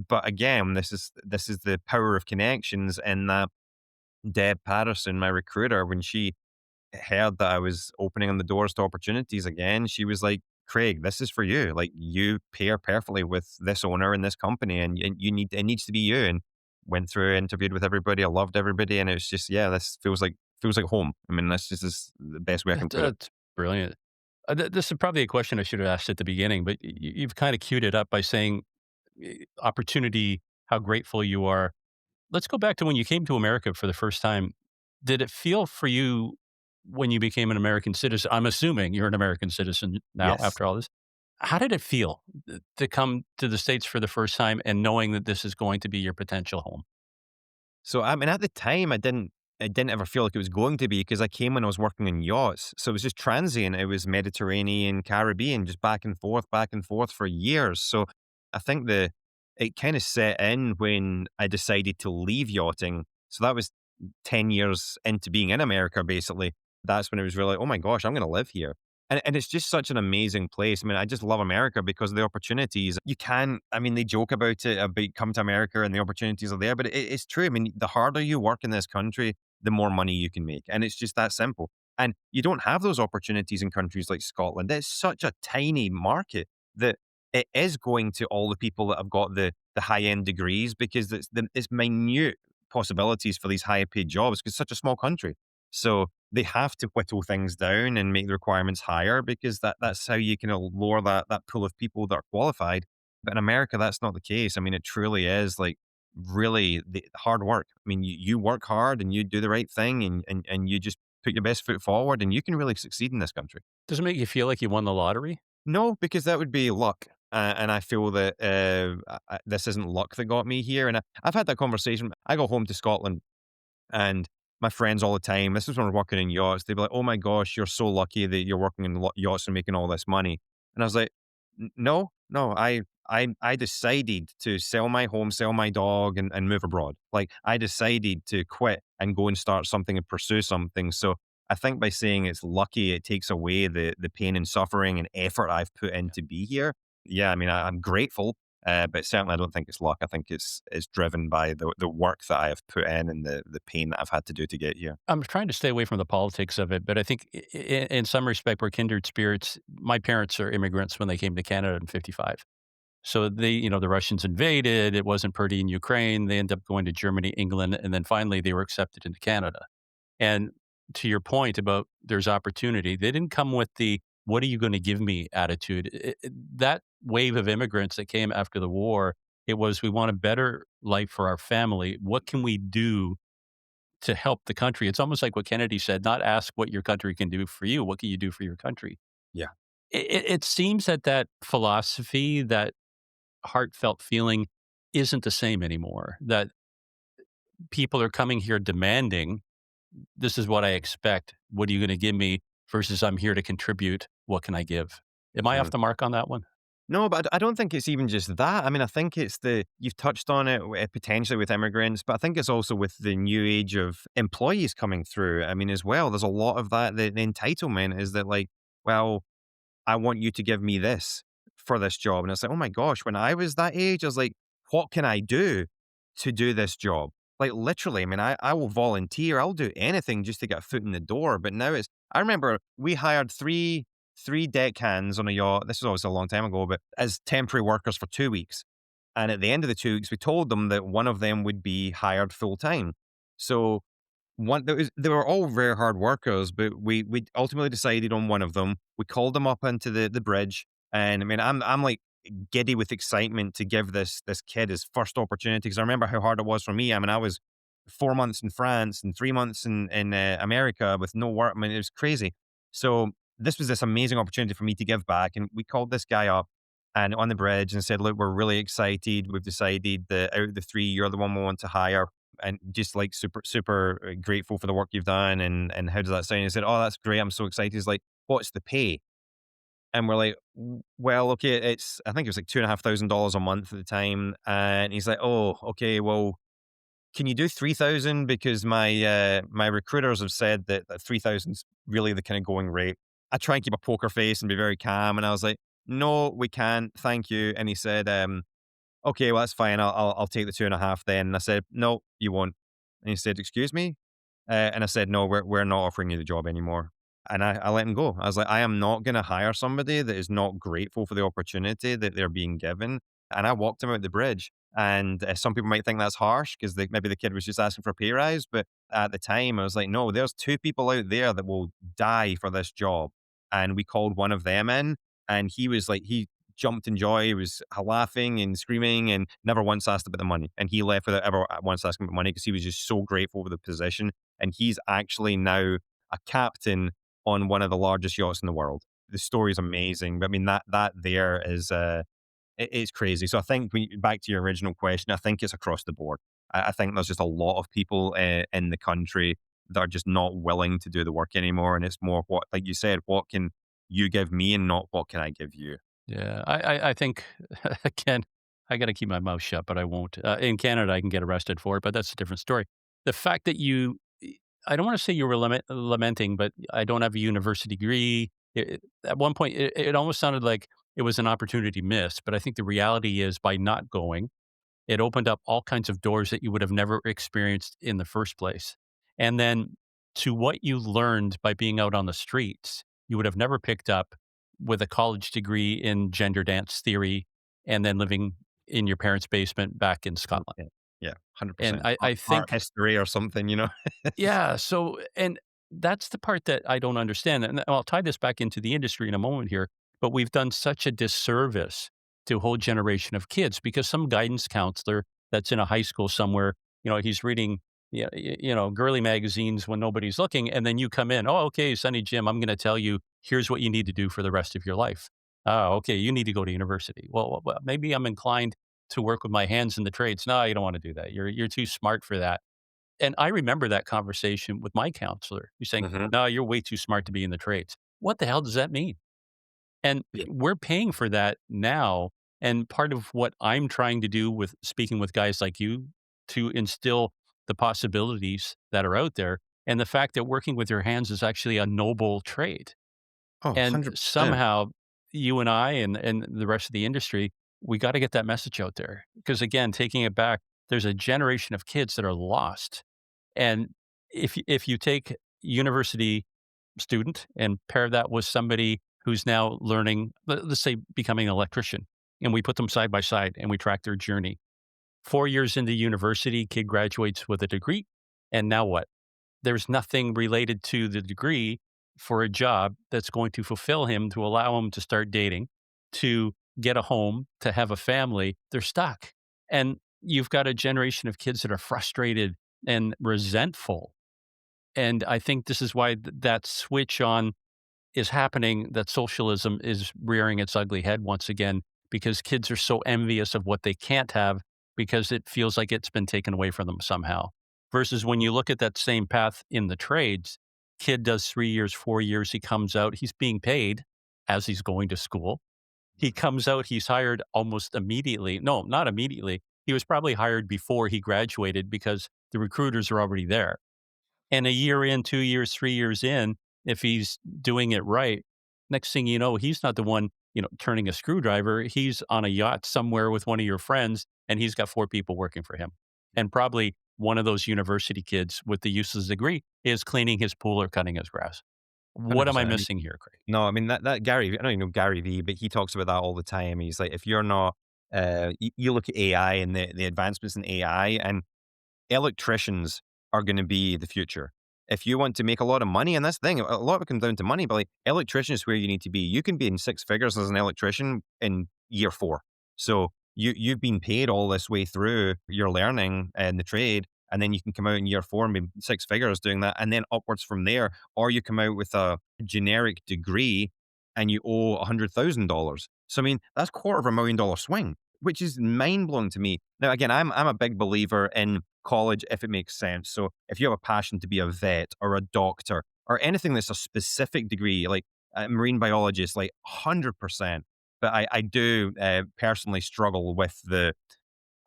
[SPEAKER 1] But again, this is the power of connections, and that Deb Patterson, my recruiter, when she heard that I was opening on the doors to opportunities again, she was like, "Craig, this is for you. Like you pair perfectly with this owner and this company, and you need, it needs to be you." And went through, interviewed with everybody. I loved everybody, and it's just, yeah, this feels like home. I mean, this just is the best way I can put it.
[SPEAKER 3] That's brilliant. This is probably a question I should have asked at the beginning, but you've kind of queued it up by saying opportunity, how grateful you are. Let's go back to when you came to America for the first time. Did it feel for you when you became an American citizen? I'm assuming you're an American citizen now
[SPEAKER 1] Yes.
[SPEAKER 3] after all this. How did it feel to come to the States for the first time and knowing that this is going to be your potential home?
[SPEAKER 1] So, I mean, at the time, I didn't ever feel like it was going to be because I came when I was working in yachts. So it was just transient. It was Mediterranean, Caribbean, just back and forth for years. So I think it kind of set in when I decided to leave yachting. So that was 10 years into being in America, basically. That's when it was really, oh my gosh, I'm going to live here. And it's just such an amazing place. I mean, I just love America because of the opportunities. You can, I mean, they joke about it, about come to America and the opportunities are there, but it's true. I mean, the harder you work in this country, the more money you can make. And it's just that simple. And you don't have those opportunities in countries like Scotland. It's such a tiny market that it is going to all the people that have got the high end degrees because it's minute possibilities for these high paid jobs because it's such a small country. So they have to whittle things down and make the requirements higher because that's how you can lower that pool of people that are qualified. But in America, that's not the case. I mean, it truly is like really the hard work. I mean, you work hard and you do the right thing and you just put your best foot forward and you can really succeed in this country.
[SPEAKER 3] Does it make you feel like you won the lottery?
[SPEAKER 1] No, because that would be luck. And I feel that this isn't luck that got me here. And I've had that conversation. I go home to Scotland and my friends all the time, this is when we're working in yachts, they'd be like, "Oh my gosh, you're so lucky that you're working in yachts and making all this money." And I was like, No, no, I decided to sell my home, sell my dog, and move abroad. Like I decided to quit and go and start something and pursue something. So I think by saying it's lucky, it takes away the pain and suffering and effort I've put in to be here. Yeah, I mean, I'm grateful, but certainly I don't think it's luck. I think it's driven by the work that I have put in and the pain that I've had to do to get here.
[SPEAKER 3] I'm trying to stay away from the politics of it, but I think in some respect we're kindred spirits. My parents are immigrants when they came to Canada in 55. So the Russians invaded. It wasn't pretty in Ukraine. They ended up going to Germany, England, and then finally they were accepted into Canada. And to your point about there's opportunity, they didn't come with the "What are you going to give me?" attitude. That wave of immigrants that came after the war, it was we want a better life for our family. What can we do to help the country? It's almost like what Kennedy said: not ask what your country can do for you. What can you do for your country?
[SPEAKER 1] Yeah.
[SPEAKER 3] It seems that that philosophy, that heartfelt feeling, isn't the same anymore. That people are coming here demanding, "This is what I expect. What are you gonna give me?" versus, "I'm here to contribute. What can I give?" Am I off the mark on that one?
[SPEAKER 1] No, but I don't think it's even just that. I mean, I think it's you've touched on it potentially with immigrants, but I think it's also with the new age of employees coming through. I mean, as well, there's a lot of that. The entitlement is that, like, well, I want you to give me this for this job. And it's like, oh my gosh, when I was that age, I was like, what can I do to do this job? Like literally, I mean, I will volunteer. I'll do anything just to get a foot in the door. But now I remember we hired three deckhands on a yacht. This was obviously a long time ago, but as temporary workers for 2 weeks. And at the end of the 2 weeks, we told them that one of them would be hired full time. So they were all very hard workers, but we ultimately decided on one of them. We called them up into the bridge, and I mean, I'm like giddy with excitement to give this kid his first opportunity because I remember how hard it was for me. I mean, I was 4 months in France and 3 months in America with no work. I mean, it was crazy. So this was this amazing opportunity for me to give back, and we called this guy up and on the bridge and said, "Look, we're really excited. We've decided that out of the three, you're the one we want to hire." And just like super grateful for the work you've done and how does that sound? He said, "Oh, that's great. I'm so excited." He's like, "What's the pay?" And we're like, Well, okay, it's I think it was like $2,500 a month at the time." And he's like, "Oh, okay, well, can you do 3,000? Because my recruiters have said that 3,000's really the kind of going rate." I try and keep a poker face and be very calm. And I was like, "No, we can't. Thank you." And he said, "Okay, well, that's fine. I'll take the 2.5 then." And I said, "No, you won't." And he said, "Excuse me?" And I said, "No, we're not offering you the job anymore." And I let him go. I was like, "I am not going to hire somebody that is not grateful for the opportunity that they're being given." And I walked him out the bridge. And some people might think that's harsh because maybe the kid was just asking for a pay rise. But at the time, I was like, "No, there's two people out there that will die for this job." And we called one of them in, and he was like, he jumped in joy. He was laughing and screaming and never once asked about the money. And he left without ever once asking about money because he was just so grateful for the position. And he's actually now a captain on one of the largest yachts in the world. The story is amazing. But I mean, that there is, it is crazy. So I think back to your original question, I think it's across the board. I think there's just a lot of people in the country that are just not willing to do the work anymore. And it's more what, like you said, what can you give me and not what can I give you?
[SPEAKER 3] Yeah, I think again, I got to keep my mouth shut, but I won't. In Canada, I can get arrested for it, but that's a different story. The fact that I don't want to say you were lamenting, but I don't have a university degree. At one point, it almost sounded like it was an opportunity missed. But I think the reality is, by not going, it opened up all kinds of doors that you would have never experienced in the first place. And then to what you learned by being out on the streets, you would have never picked up with a college degree in gender dance theory and then living in your parents' basement back in Scotland.
[SPEAKER 1] Yeah, yeah,
[SPEAKER 3] And
[SPEAKER 1] 100%.
[SPEAKER 3] I
[SPEAKER 1] Art
[SPEAKER 3] think,
[SPEAKER 1] history or something, you know?
[SPEAKER 3] yeah, so, and that's the part that I don't understand. And I'll tie this back into the industry in a moment here, but we've done such a disservice to a whole generation of kids because some guidance counselor that's in a high school somewhere, he's reading, girly magazines when nobody's looking. And then you come in, oh, okay, Sonny Jim, I'm going to tell you, here's what you need to do for the rest of your life. Oh, okay, you need to go to university. Well, maybe I'm inclined to work with my hands in the trades. No, you don't want to do that. You're too smart for that. And I remember that conversation with my counselor. He's saying,
[SPEAKER 1] Hmm.
[SPEAKER 3] "No, you're way too smart to be in the trades." What the hell does that mean? And
[SPEAKER 1] Yeah.
[SPEAKER 3] we're paying for that now. And part of what I'm trying to do with speaking with guys like you to instill the possibilities that are out there and the fact that working with your hands is actually a noble trade.
[SPEAKER 1] Oh,
[SPEAKER 3] And
[SPEAKER 1] 100%.
[SPEAKER 3] somehow you and I and the rest of the industry, we got to get that message out there. Because again, taking it back, there's a generation of kids that are lost and if you take university student and pair that with somebody who's now learning, let's say becoming an electrician, and we put them side by side and we track their journey. 4 years into university, kid graduates with a degree, and now what? There's nothing related to the degree for a job that's going to fulfill him to allow him to start dating, to get a home, to have a family. They're stuck. And you've got a generation of kids that are frustrated and resentful. And I think this is why that switch on is happening, that socialism is rearing its ugly head once again, because kids are so envious of what they can't have because it feels like it's been taken away from them somehow. Versus when you look at that same path in the trades, kid does 3 years, 4 years, he comes out, he's being paid as he's going to school. He comes out, he's hired almost immediately. No, not immediately. He was probably hired before he graduated because the recruiters are already there. And a year in, 2 years, 3 years in, if he's doing it right, next thing you know, he's not the one, turning a screwdriver. He's on a yacht somewhere with one of your friends, and he's got 4 people working for him. And probably one of those university kids with the useless degree is cleaning his pool or cutting his grass. What am I
[SPEAKER 1] 100%.
[SPEAKER 3] missing here, Craig?
[SPEAKER 1] No, I mean that Gary. I don't even know Gary V, but he talks about that all the time. He's like, if you're not, you look at AI and the advancements in AI, and electricians are going to be the future. If you want to make a lot of money, and that's the thing, a lot of it comes down to money, but like electrician is where you need to be. You can be in six figures as an electrician in year four. So you've been paid all this way through your learning and the trade, and then you can come out in year four and be six figures doing that, and then upwards from there. Or you come out with a generic degree and you owe $100,000. So I mean, that's $250,000 swing, which is mind blowing to me. Now, again, I'm a big believer in college if it makes sense. So if you have a passion to be a vet or a doctor or anything that's a specific degree, like a marine biologist, like 100%. But I do personally struggle with the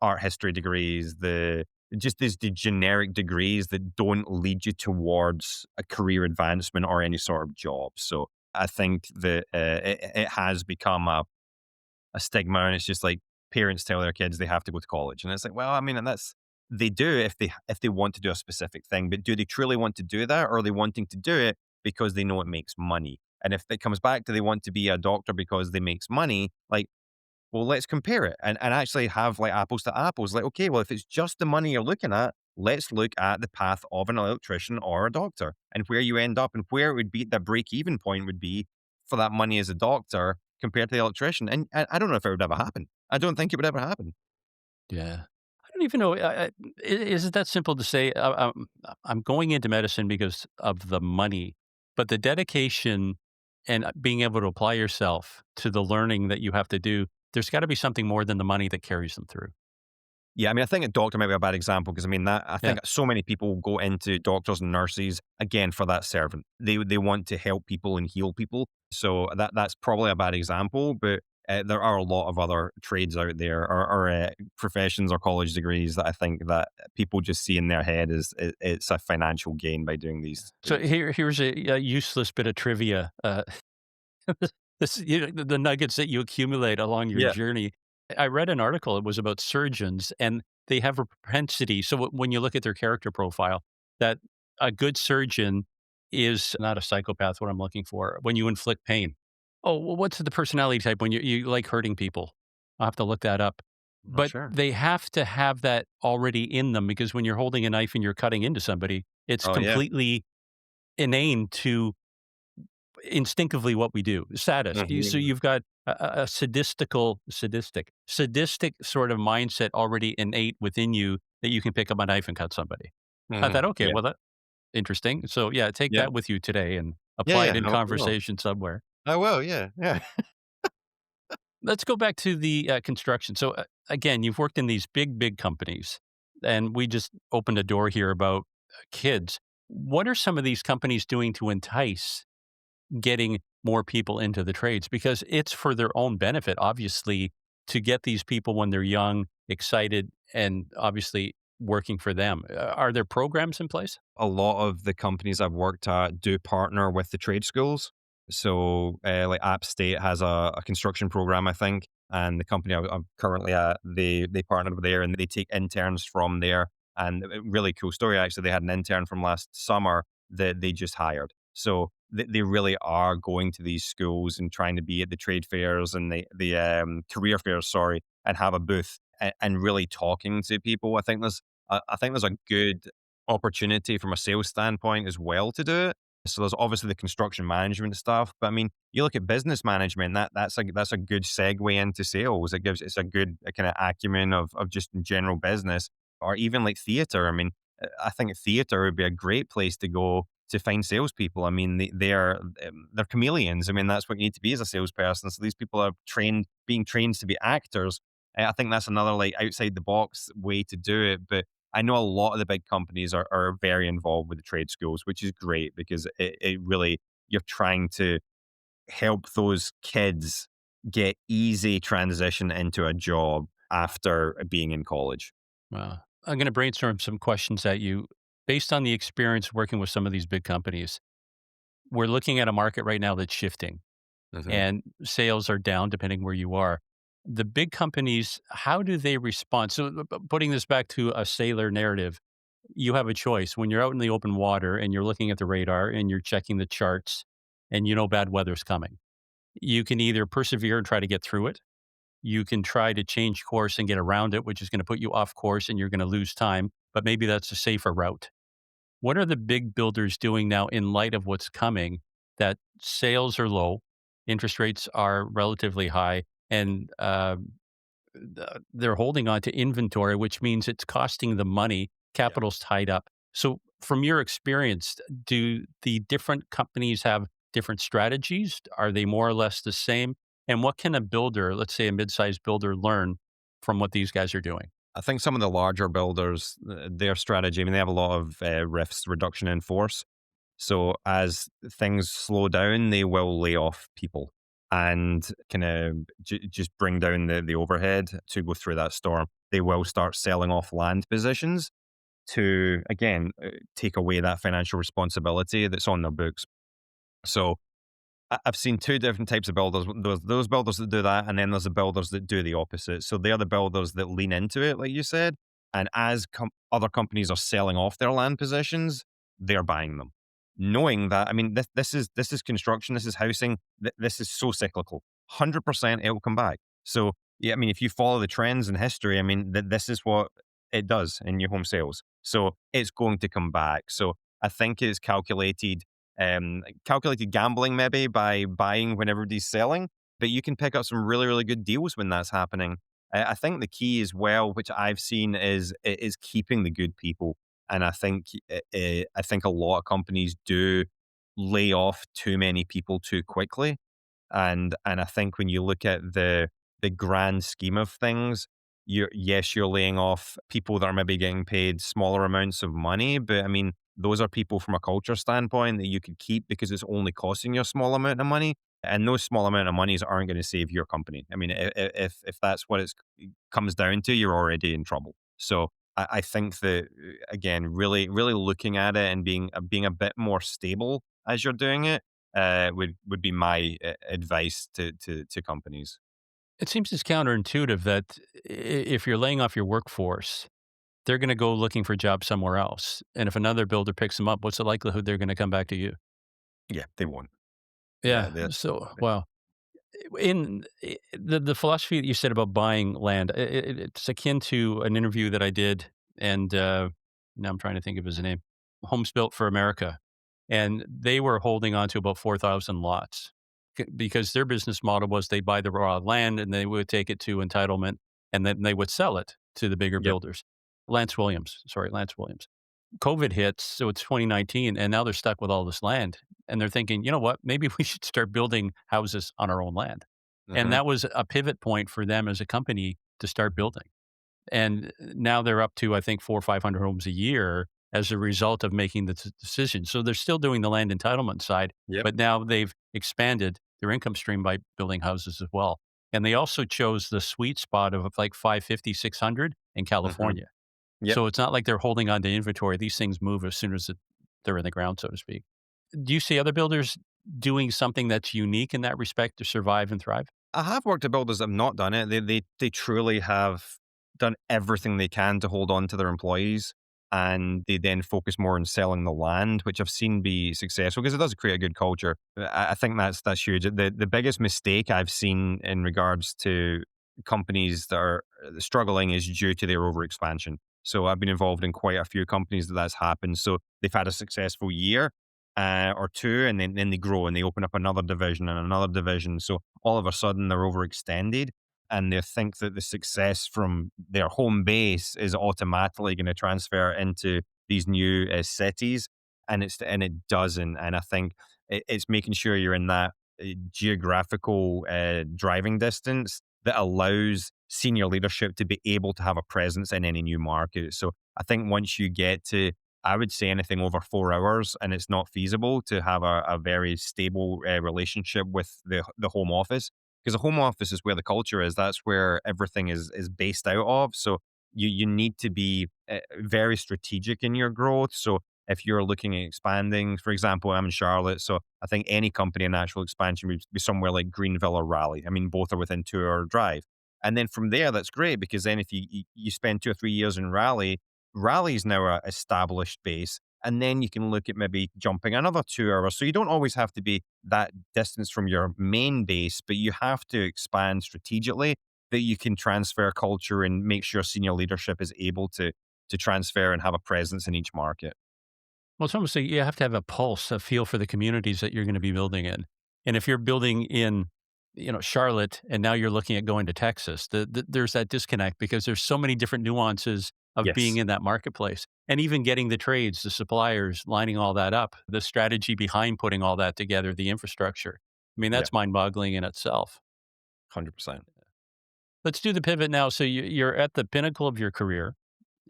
[SPEAKER 1] art history degrees, the just the generic degrees that don't lead you towards a career advancement or any sort of job. So I think that it has become a stigma, and it's just like parents tell their kids they have to go to college, and it's like, well, I mean, and that's they do if they want to do a specific thing, but do they truly want to do that, or are they wanting to do it because they know it makes money? And if it comes back to they want to be a doctor because they makes money, like, well, let's compare it and actually have like apples to apples. Like, okay, well, if it's just the money you're looking at, let's look at the path of an electrician or a doctor and where you end up and where it would be the break even point would be for that money as a doctor compared to the electrician. And I don't know if it would ever happen. I don't think it would ever happen.
[SPEAKER 3] Yeah. I don't even know, is it that simple to say, I'm going into medicine because of the money, but the dedication and being able to apply yourself to the learning that you have to do, there's gotta be something more than the money that carries them through.
[SPEAKER 1] Yeah, I mean, I think a doctor might be a bad example because I mean that I
[SPEAKER 3] Yeah.
[SPEAKER 1] think so many people go into doctors and nurses again for that servant. They want to help people and heal people. So that's probably a bad example, but there are a lot of other trades out there or professions or college degrees that I think that people just see in their head as it's a financial gain by doing these
[SPEAKER 3] So
[SPEAKER 1] things.
[SPEAKER 3] here's a useless bit of trivia. This, the nuggets that you accumulate along your
[SPEAKER 1] Yeah.
[SPEAKER 3] journey. I read an article, it was about surgeons, and they have a propensity. So when you look at their character profile, that a good surgeon is not a psychopath, what I'm looking for, when you inflict pain. Oh, well, what's the personality type when you like hurting people? I'll have to look that up.
[SPEAKER 1] Not
[SPEAKER 3] But
[SPEAKER 1] sure.
[SPEAKER 3] they have to have that already in them because when you're holding a knife and you're cutting into somebody, it's
[SPEAKER 1] Oh yeah.
[SPEAKER 3] completely inane to instinctively what we do, sadist. So
[SPEAKER 1] Mhm.
[SPEAKER 3] you've got a sadistic sort of mindset already innate within you that you can pick up a knife and cut somebody. I
[SPEAKER 1] Mhm.
[SPEAKER 3] thought, okay,
[SPEAKER 1] Yeah.
[SPEAKER 3] well, that interesting. So yeah, take
[SPEAKER 1] Yeah.
[SPEAKER 3] that with you today and
[SPEAKER 1] Yeah.
[SPEAKER 3] apply
[SPEAKER 1] Yeah.
[SPEAKER 3] it in
[SPEAKER 1] I will.
[SPEAKER 3] conversation somewhere.
[SPEAKER 1] I will. Yeah. Yeah.
[SPEAKER 3] Let's go back to the construction. So again, you've worked in these big companies, and we just opened a door here about kids. What are some of these companies doing to entice getting more people into the trades because it's for their own benefit, obviously, to get these people when they're young, excited, and obviously working for them. Are there programs in place?
[SPEAKER 1] A lot of the companies I've worked at do partner with the trade schools. So, like App State has a construction program, I think, and the company I'm currently at, they partnered with there and they take interns from there. And a really cool story, actually, they had an intern from last summer that they just hired. So they really are going to these schools and trying to be at the trade fairs and the career fairs, sorry, and have a booth and really talking to people. I think there's a good opportunity from a sales standpoint as well to do it. So there's obviously the construction management stuff, but I mean, you look at business management, that's a good segue into sales. It's a good kind of acumen of just in general business, or even like theater. I mean, I think theater would be a great place to go to find salespeople. I mean, they're chameleons. I mean, that's what you need to be as a salesperson. So these people are being trained to be actors. I think that's another like outside the box way to do it, but I know a lot of the big companies are very involved with the trade schools, which is great because it really, you're trying to help those kids get easy transition into a job after being in college.
[SPEAKER 3] I'm going to brainstorm some questions at you based on the experience working with some of these big companies. We're looking at a market right now that's shifting
[SPEAKER 1] Mhm.
[SPEAKER 3] and sales are down depending where you are. The big companies, how do they respond? So, putting this back to a sailor narrative, you have a choice. When you're out in the open water and you're looking at the radar and you're checking the charts and you know bad weather's coming, you can either persevere and try to get through it. You can try to change course and get around it, which is going to put you off course and you're going to lose time, but maybe that's a safer route. What are the big builders doing now in light of what's coming that sales are low, interest rates are relatively high, and they're holding on to inventory, which means it's costing them money,
[SPEAKER 1] Yeah.
[SPEAKER 3] capital's tied up. So, from your experience, do the different companies have different strategies? Are they more or less the same? And what can a builder, let's say a mid-sized builder, learn from what these guys are doing?
[SPEAKER 1] I think some of the larger builders, their strategy, I mean, they have a lot of RIFs, reduction in force. So as things slow down, they will lay off people and kind of just bring down the overhead to go through that storm. They will start selling off land positions to, again, take away that financial responsibility that's on their books. So I've seen two different types of builders. Those builders that do that, and then there's the builders that do the opposite. So they're the builders that lean into it, like you said. And as other companies are selling off their land positions, they're buying them, knowing that. I mean, this is construction, this is housing, this is so cyclical. 100% it will come back. So yeah, I mean, if you follow the trends in history, I mean, this is what it does in new home sales. So it's going to come back. So I think it's calculated gambling maybe by buying when everybody's selling. but you can pick up some really, really good deals when that's happening. I think the key as well, which I've seen, is keeping the good people. And I think a lot of companies do lay off too many people too quickly. And I think when you look at the grand scheme of things, you're laying off people that are maybe getting paid smaller amounts of money, but I mean, those are people from a culture standpoint that you could keep because it's only costing you a small amount of money, and those small amount of monies aren't going to save your company. I mean, if that's what it comes down to, you're already in trouble. So I think that again, really looking at it and being a bit more stable as you're doing it would be my advice to companies.
[SPEAKER 3] It seems it's counterintuitive that if you're laying off your workforce, they're going to go looking for jobs somewhere else. And if another builder picks them up, what's the likelihood they're going to come back to you?
[SPEAKER 1] Yeah, they won't. Yeah,
[SPEAKER 3] Yeah. So, wow. The philosophy that you said about buying land, it's akin to an interview that I did, and now I'm trying to think of his name, Homes Built for America, and they were holding on to about 4,000 lots because their business model was they buy the raw land and they would take it to entitlement, and then they would sell it to the bigger
[SPEAKER 1] yep.
[SPEAKER 3] builders. Lance Williams. COVID hits, so it's 2019, and now they're stuck with all this land. And they're thinking, you know what, maybe we should start building houses on our own land. And
[SPEAKER 1] Hmm.
[SPEAKER 3] that was a pivot point for them as a company to start building. And now they're up to, I think, 400 or 500 homes a year as a result of making the decision. So they're still doing the land entitlement side,
[SPEAKER 1] Yep.
[SPEAKER 3] but now they've expanded their income stream by building houses as well. And they also chose the sweet spot of like 550, 600 in
[SPEAKER 1] Hmm.
[SPEAKER 3] California.
[SPEAKER 1] Yep.
[SPEAKER 3] So it's not like they're holding on to inventory. These things move as soon as they're in the ground, so to speak. Do you see other builders doing something that's unique in that respect to survive and thrive?
[SPEAKER 1] I have worked at builders that have not done it. They truly have done everything they can to hold on to their employees, and they then focus more on selling the land, which I've seen be successful because it does create a good culture. I think that's huge. The biggest mistake I've seen in regards to companies that are struggling is due to their overexpansion. So I've been involved in quite a few companies that's happened. So they've had a successful year, or two, and then they grow and they open up another division and another division. So all of a sudden they're overextended, and they think that the success from their home base is automatically going to transfer into these new cities, and it doesn't. And I think it's making sure you're in that geographical driving distance that allows senior leadership to be able to have a presence in any new market. So I think once you get to, I would say, anything over 4 hours, and it's not feasible to have a very stable relationship with the home office, because the home office is where the culture is. That's where everything is based out of. So you need to be very strategic in your growth. So if you're looking at expanding, for example, I'm in Charlotte, so I think any company in natural expansion would be somewhere like Greenville or Raleigh. I mean, both are within 2 hour drive. And then from there, that's great because then if you spend 2 or 3 years in Raleigh, Raleigh's now a established base, and then you can look at maybe jumping another 2 hours. So you don't always have to be that distance from your main base, but you have to expand strategically that you can transfer culture and make sure senior leadership is able to transfer and have a presence in each market.
[SPEAKER 3] Well, it's almost like you have to have a pulse, a feel for the communities that you're going to be building in. And if you're building in, Charlotte, and now you're looking at going to Texas, there's that disconnect because there's so many different nuances of being
[SPEAKER 1] Yes.
[SPEAKER 3] in that marketplace, and even getting the trades, the suppliers, lining all that up, the strategy behind putting all that together, the infrastructure. I mean,
[SPEAKER 1] Yeah.
[SPEAKER 3] that's mind-boggling in itself.
[SPEAKER 1] 100%.
[SPEAKER 3] Let's do the pivot now. So you're at the pinnacle of your career.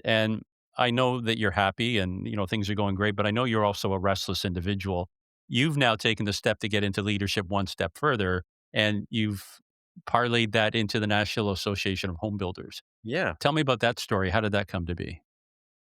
[SPEAKER 3] And I know that you're happy and, things are going great, but I know you're also a restless individual. You've now taken the step to get into leadership one step further, and you've parlayed that into the National Association of Home Builders.
[SPEAKER 1] Yeah.
[SPEAKER 3] Tell me about that story. How did that come to be?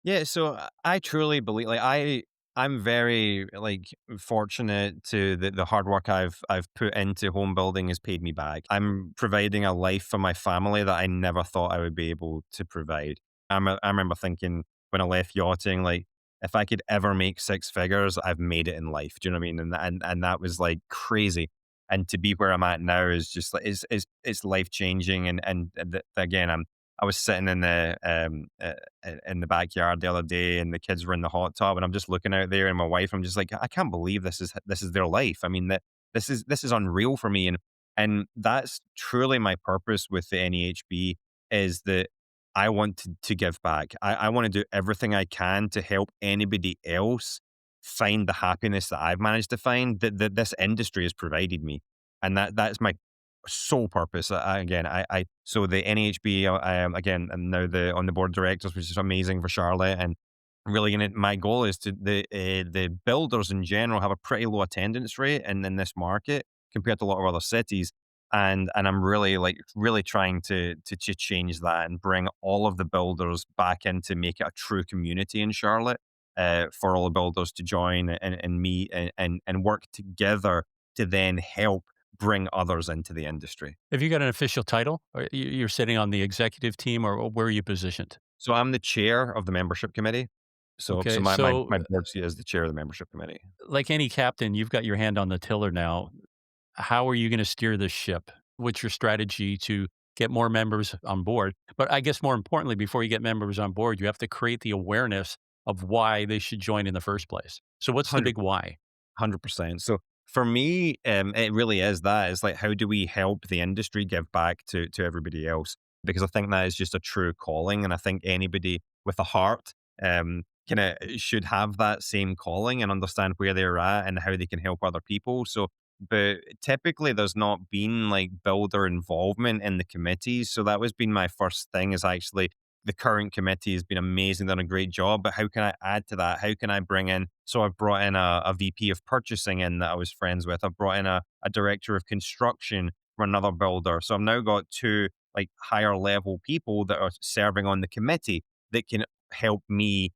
[SPEAKER 1] Yeah, so I truly believe, like, I'm very like fortunate to the hard work I've put into home building has paid me back. I'm providing a life for my family that I never thought I would be able to provide. I remember thinking when I left yachting, like, if I could ever make six figures, I've made it in life. Do you know what I mean? And that was like crazy. And to be where I'm at now is just like it's life changing. Again, I was sitting in the backyard the other day, and the kids were in the hot tub, and I'm just looking out there, and my wife, I'm just like, I can't believe this is their life. I mean, that this is unreal for me, And that's truly my purpose with the NEHB is that I want to give back. I want to do everything I can to help anybody else find the happiness that I've managed to find that this industry has provided me. And that's my sole purpose. So the NEHB, again, I'm now on the board of directors, which is amazing for Charlotte. And really, my goal is to the builders in general have a pretty low attendance rate in this market compared to a lot of other cities. And I'm really really trying to change that and bring all of the builders back in to make it a true community in Charlotte, for all the builders to join and meet and work together to then help bring others into the industry.
[SPEAKER 3] Have you got an official title? Or you're sitting on the executive team, or where are you positioned?
[SPEAKER 1] So I'm the chair of the membership committee. So
[SPEAKER 3] Okay,
[SPEAKER 1] my
[SPEAKER 3] so
[SPEAKER 1] board seat is the chair of the membership committee.
[SPEAKER 3] like any captain, you've got your hand on the tiller now. How are you going to steer this ship? What's your strategy to get more members on board? But I guess more importantly, before you get members on board, you have to create the awareness of why they should join in the first place. So what's the big why?
[SPEAKER 1] 100%. So for me, it really is that. It's like, how do we help the industry give back to everybody else? Because I think that is just a true calling, and I think anybody with a heart, kind of should have that same calling and understand where they're at and how they can help other people. So, but typically there's not been like builder involvement in the committees. So that was been my first thing, is actually the current committee has been amazing, done a great job, but how can I add to that? How can I bring in? So I've brought in a VP of purchasing in that I was friends with. I've brought in a director of construction from another builder. So I've now got two like higher level people that are serving on the committee that can help me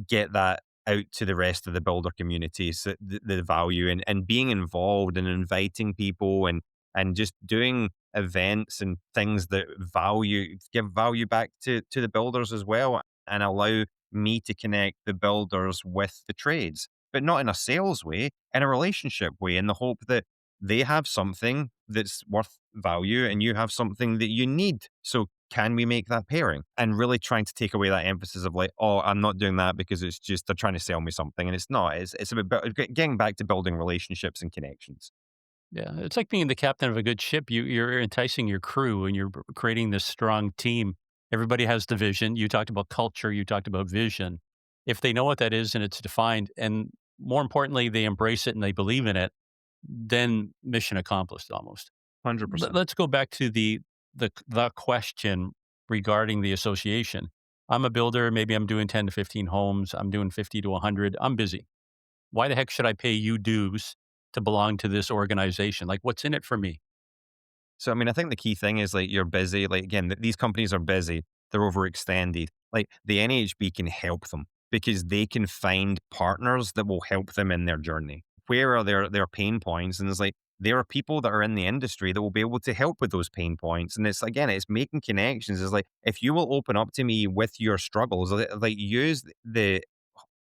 [SPEAKER 1] get that out to the rest of the builder community. So the value and being involved and inviting people and just doing events and things that give value back to the builders as well, and allow me to connect the builders with the trades, but not in a sales way, in a relationship way, in the hope that they have something that's worth value and you have something that you need. So can we make that pairing? And really trying to take away that emphasis of like, oh, I'm not doing that because it's just they're trying to sell me something, and it's not. It's about getting back to building relationships and connections.
[SPEAKER 3] Yeah, it's like being the captain of a good ship. You're enticing your crew and you're creating this strong team. Everybody has the vision. You talked about culture, you talked about vision. If they know what that is and it's defined, and more importantly, they embrace it and they believe in it, then mission accomplished almost.
[SPEAKER 1] 100%.
[SPEAKER 3] Let's go back to the question regarding the association. I'm a builder, maybe I'm doing 10 to 15 homes, I'm doing 50 to 100. I'm busy. Why the heck should I pay you dues to belong to this organization? Like, what's in it for me?
[SPEAKER 1] So, I mean, I think the key thing is like you're busy. Like, again, these companies are busy, they're overextended. Like, the NHB can help them because they can find partners that will help them in their journey. Where are their pain points? And it's like, there are people that are in the industry that will be able to help with those pain points. And it's again, it's making connections. It's like, if you will open up to me with your struggles, like use the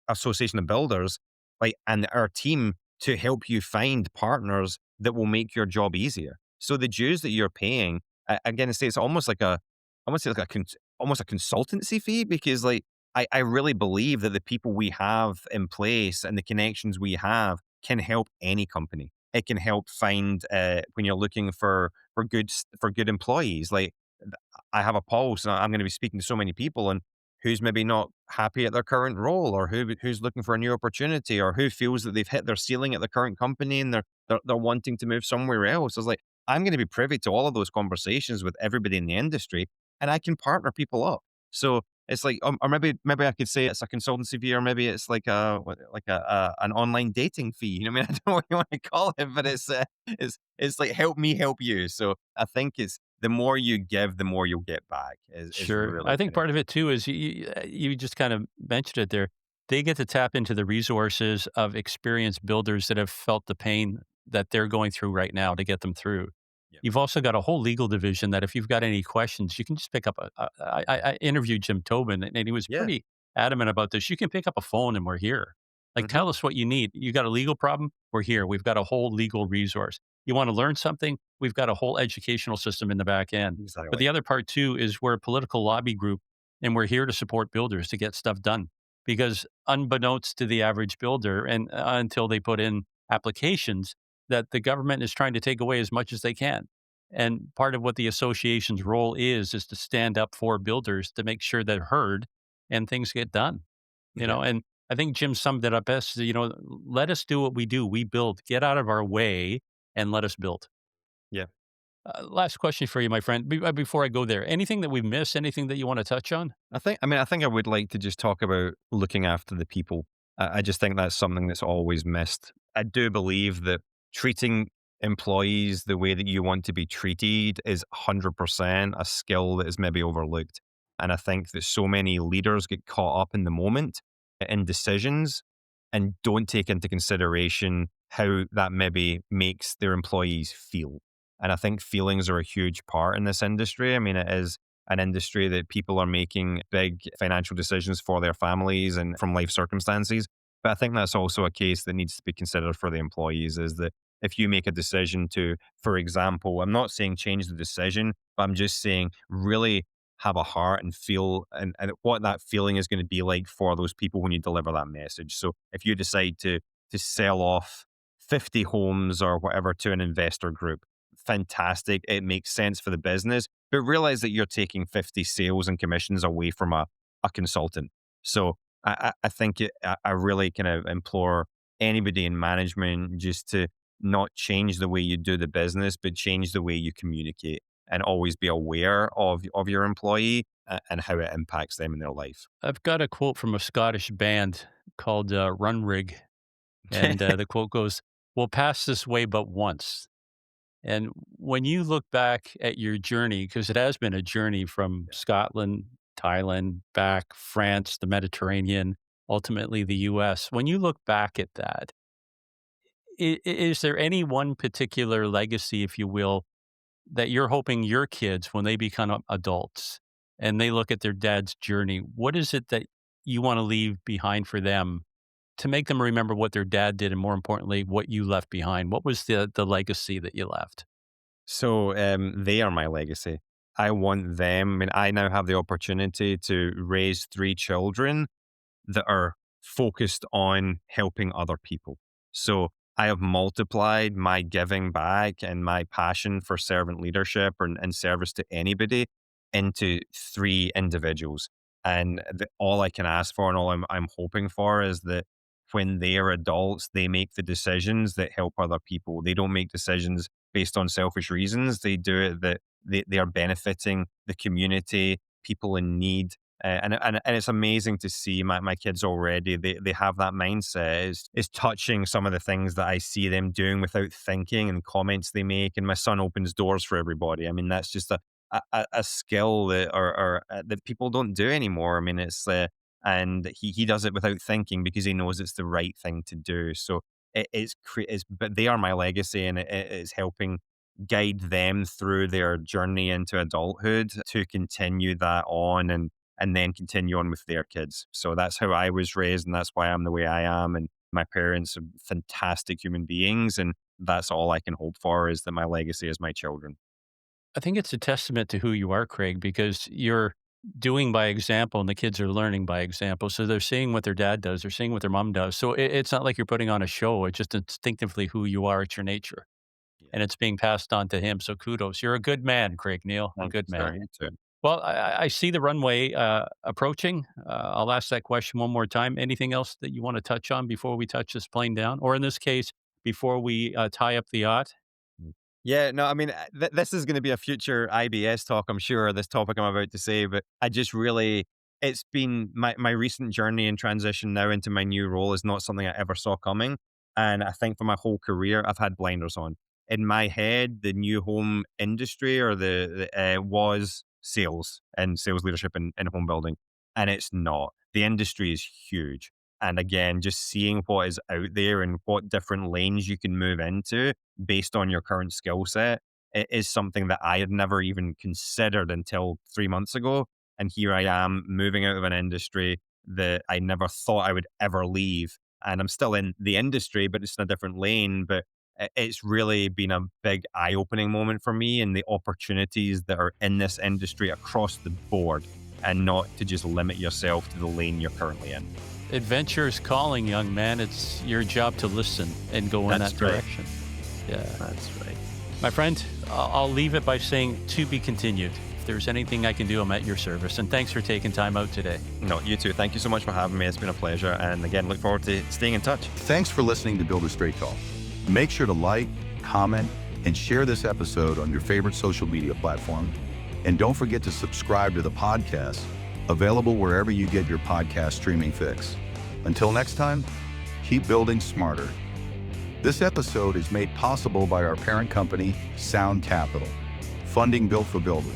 [SPEAKER 1] association of builders, like, and our team to help you find partners that will make your job easier. So the dues that you're paying, again, it's almost like I want to say like almost a consultancy fee, because like I really believe that the people we have in place and the connections we have can help any company. It can help find, when you're looking for good employees. Like, I have a pulse, and I'm going to be speaking to so many people, and who's maybe not happy at their current role, or who's looking for a new opportunity, or who feels that they've hit their ceiling at the current company and they're wanting to move somewhere else. It's like, I'm going to be privy to all of those conversations with everybody in the industry, and I can partner people up. So it's like, or maybe I could say it's a consultancy fee, or maybe it's like an online dating fee. You know what I mean? I don't know what you want to call it, but it's like, help me help you. So I think it's the more you give, the more you'll get back. Is
[SPEAKER 3] Sure.
[SPEAKER 1] really
[SPEAKER 3] I think
[SPEAKER 1] kind of
[SPEAKER 3] part of it too is you just kind of mentioned it there. They get to tap into the resources of experienced builders that have felt the pain that they're going through right now to get them through.
[SPEAKER 1] yeah.
[SPEAKER 3] You've also got a whole legal division that if you've got any questions, you can just pick up I interviewed Jim Tobin, and he was
[SPEAKER 1] Yeah.
[SPEAKER 3] pretty adamant about this. You can pick up a phone and we're here. Like,
[SPEAKER 1] Hmm.
[SPEAKER 3] tell us what you need. You got a legal problem? We're here. We've got a whole legal resource. You want to learn something? We've got a whole educational system in the back end. But
[SPEAKER 1] Exactly.
[SPEAKER 3] the other part too is we're a political lobby group, and we're here to support builders to get stuff done. Because unbeknownst to the average builder, and until they put in applications, that the government is trying to take away as much as they can. And part of what the association's role is to stand up for builders to make sure they're heard and things get done.
[SPEAKER 1] Yeah.
[SPEAKER 3] And I think Jim summed it up best. Let us do what we do. We build. Get out of our way and let us build.
[SPEAKER 1] Yeah.
[SPEAKER 3] Last question for you, my friend. Before I go there, anything that we missed? Anything that you want to touch on?
[SPEAKER 1] I think I would like to just talk about looking after the people. I just think that's something that's always missed. I do believe that treating employees the way that you want to be treated is 100% a skill that is maybe overlooked. And I think that so many leaders get caught up in the moment in decisions and don't take into consideration how that maybe makes their employees feel. And I think feelings are a huge part in this industry. I mean, it is an industry that people are making big financial decisions for their families and from life circumstances. But I think that's also a case that needs to be considered for the employees is that if you make a decision to, for example, I'm not saying change the decision, but I'm just saying really have a heart and feel and what that feeling is going to be like for those people when you deliver that message. So if you decide to sell off 50 homes or whatever to an investor group, fantastic. It makes sense for the business, but realize that you're taking 50 sales and commissions away from a consultant. So I think I really kind of implore anybody in management just to not change the way you do the business, but change the way you communicate and always be aware of your employee and how it impacts them in their life.
[SPEAKER 3] I've got a quote from a Scottish band called Run Rig. And the quote goes, "We'll pass this way but once." And when you look back at your journey, because it has been a journey from Scotland, Thailand, back, France, the Mediterranean, ultimately the US, when you look back at that, is there any one particular legacy, if you will, that you're hoping your kids, when they become adults and they look at their dad's journey, what is it that you want to leave behind for them to make them remember what their dad did and more importantly, what you left behind? What was the legacy that you left?
[SPEAKER 1] So they are my legacy. I want them. I mean, I now have the opportunity to raise three children that are focused on helping other people. So I have multiplied my giving back and my passion for servant leadership and service to anybody into three individuals. And all I can ask for and all I'm hoping for is that when they are adults, they make the decisions that help other people. They don't make decisions based on selfish reasons. They do it that they are benefiting the community, people in need, and it's amazing to see my kids already. They have that mindset. Is touching some of the things that I see them doing without thinking and comments they make. And my son opens doors for everybody. I mean, that's just a skill that or that people don't do anymore. I mean, and he does it without thinking because he knows it's the right thing to do. So but they are my legacy, and it is helping guide them through their journey into adulthood to continue that on and then continue on with their kids. So that's how I was raised, and that's why I'm the way I am. And my parents are fantastic human beings, and that's all I can hope for is that my legacy is my children.
[SPEAKER 3] I think it's a testament to who you are, Craig, because you're doing by example and the kids are learning by example. So they're seeing what their dad does, they're seeing what their mom does. So it's not like you're putting on a show. It's just instinctively who you are. It's your nature
[SPEAKER 1] Yeah.
[SPEAKER 3] and it's being passed on to him. So kudos. You're a good man, Craig Neal, a
[SPEAKER 1] Thank you,
[SPEAKER 3] good
[SPEAKER 1] sir.
[SPEAKER 3] man.
[SPEAKER 1] You too.
[SPEAKER 3] Well, I see the runway approaching. I'll ask that question one more time. Anything else that you want to touch on before we touch this plane down? Or in this case, before we tie up the yacht?
[SPEAKER 1] Yeah, no, I mean, this is going to be a future IBS talk, I'm sure, this topic I'm about to say, but I just really, it's been my recent journey and transition now into my new role is not something I ever saw coming. And I think for my whole career, I've had blinders on. In my head, the new home industry or was sales and sales leadership in home building. And it's not. The industry is huge. And again, just seeing what is out there and what different lanes you can move into based on your current skill set, it is something that I had never even considered until 3 months ago. And here I am moving out of an industry that I never thought I would ever leave. And I'm still in the industry, but it's in a different lane. But it's really been a big eye opening moment for me and the opportunities that are in this industry across the board and not to just limit yourself to the lane you're currently in.
[SPEAKER 3] Adventure is calling, young man. It's your job to listen and go in
[SPEAKER 1] That's
[SPEAKER 3] that
[SPEAKER 1] right.
[SPEAKER 3] direction. Yeah.
[SPEAKER 1] That's right.
[SPEAKER 3] My friend, I'll leave it by saying to be continued. If there's anything I can do, I'm at your service. And thanks for taking time out today.
[SPEAKER 1] No, you too. Thank you so much for having me. It's been a pleasure. And again, look forward to staying in touch.
[SPEAKER 2] Thanks for listening to Builder Straight Talk. Make sure to like, comment, and share this episode on your favorite social media platform. And don't forget to subscribe to the podcast, available wherever you get your podcast streaming fix. Until next time, keep building smarter. This episode is made possible by our parent company, Sound Capital, funding built for builders.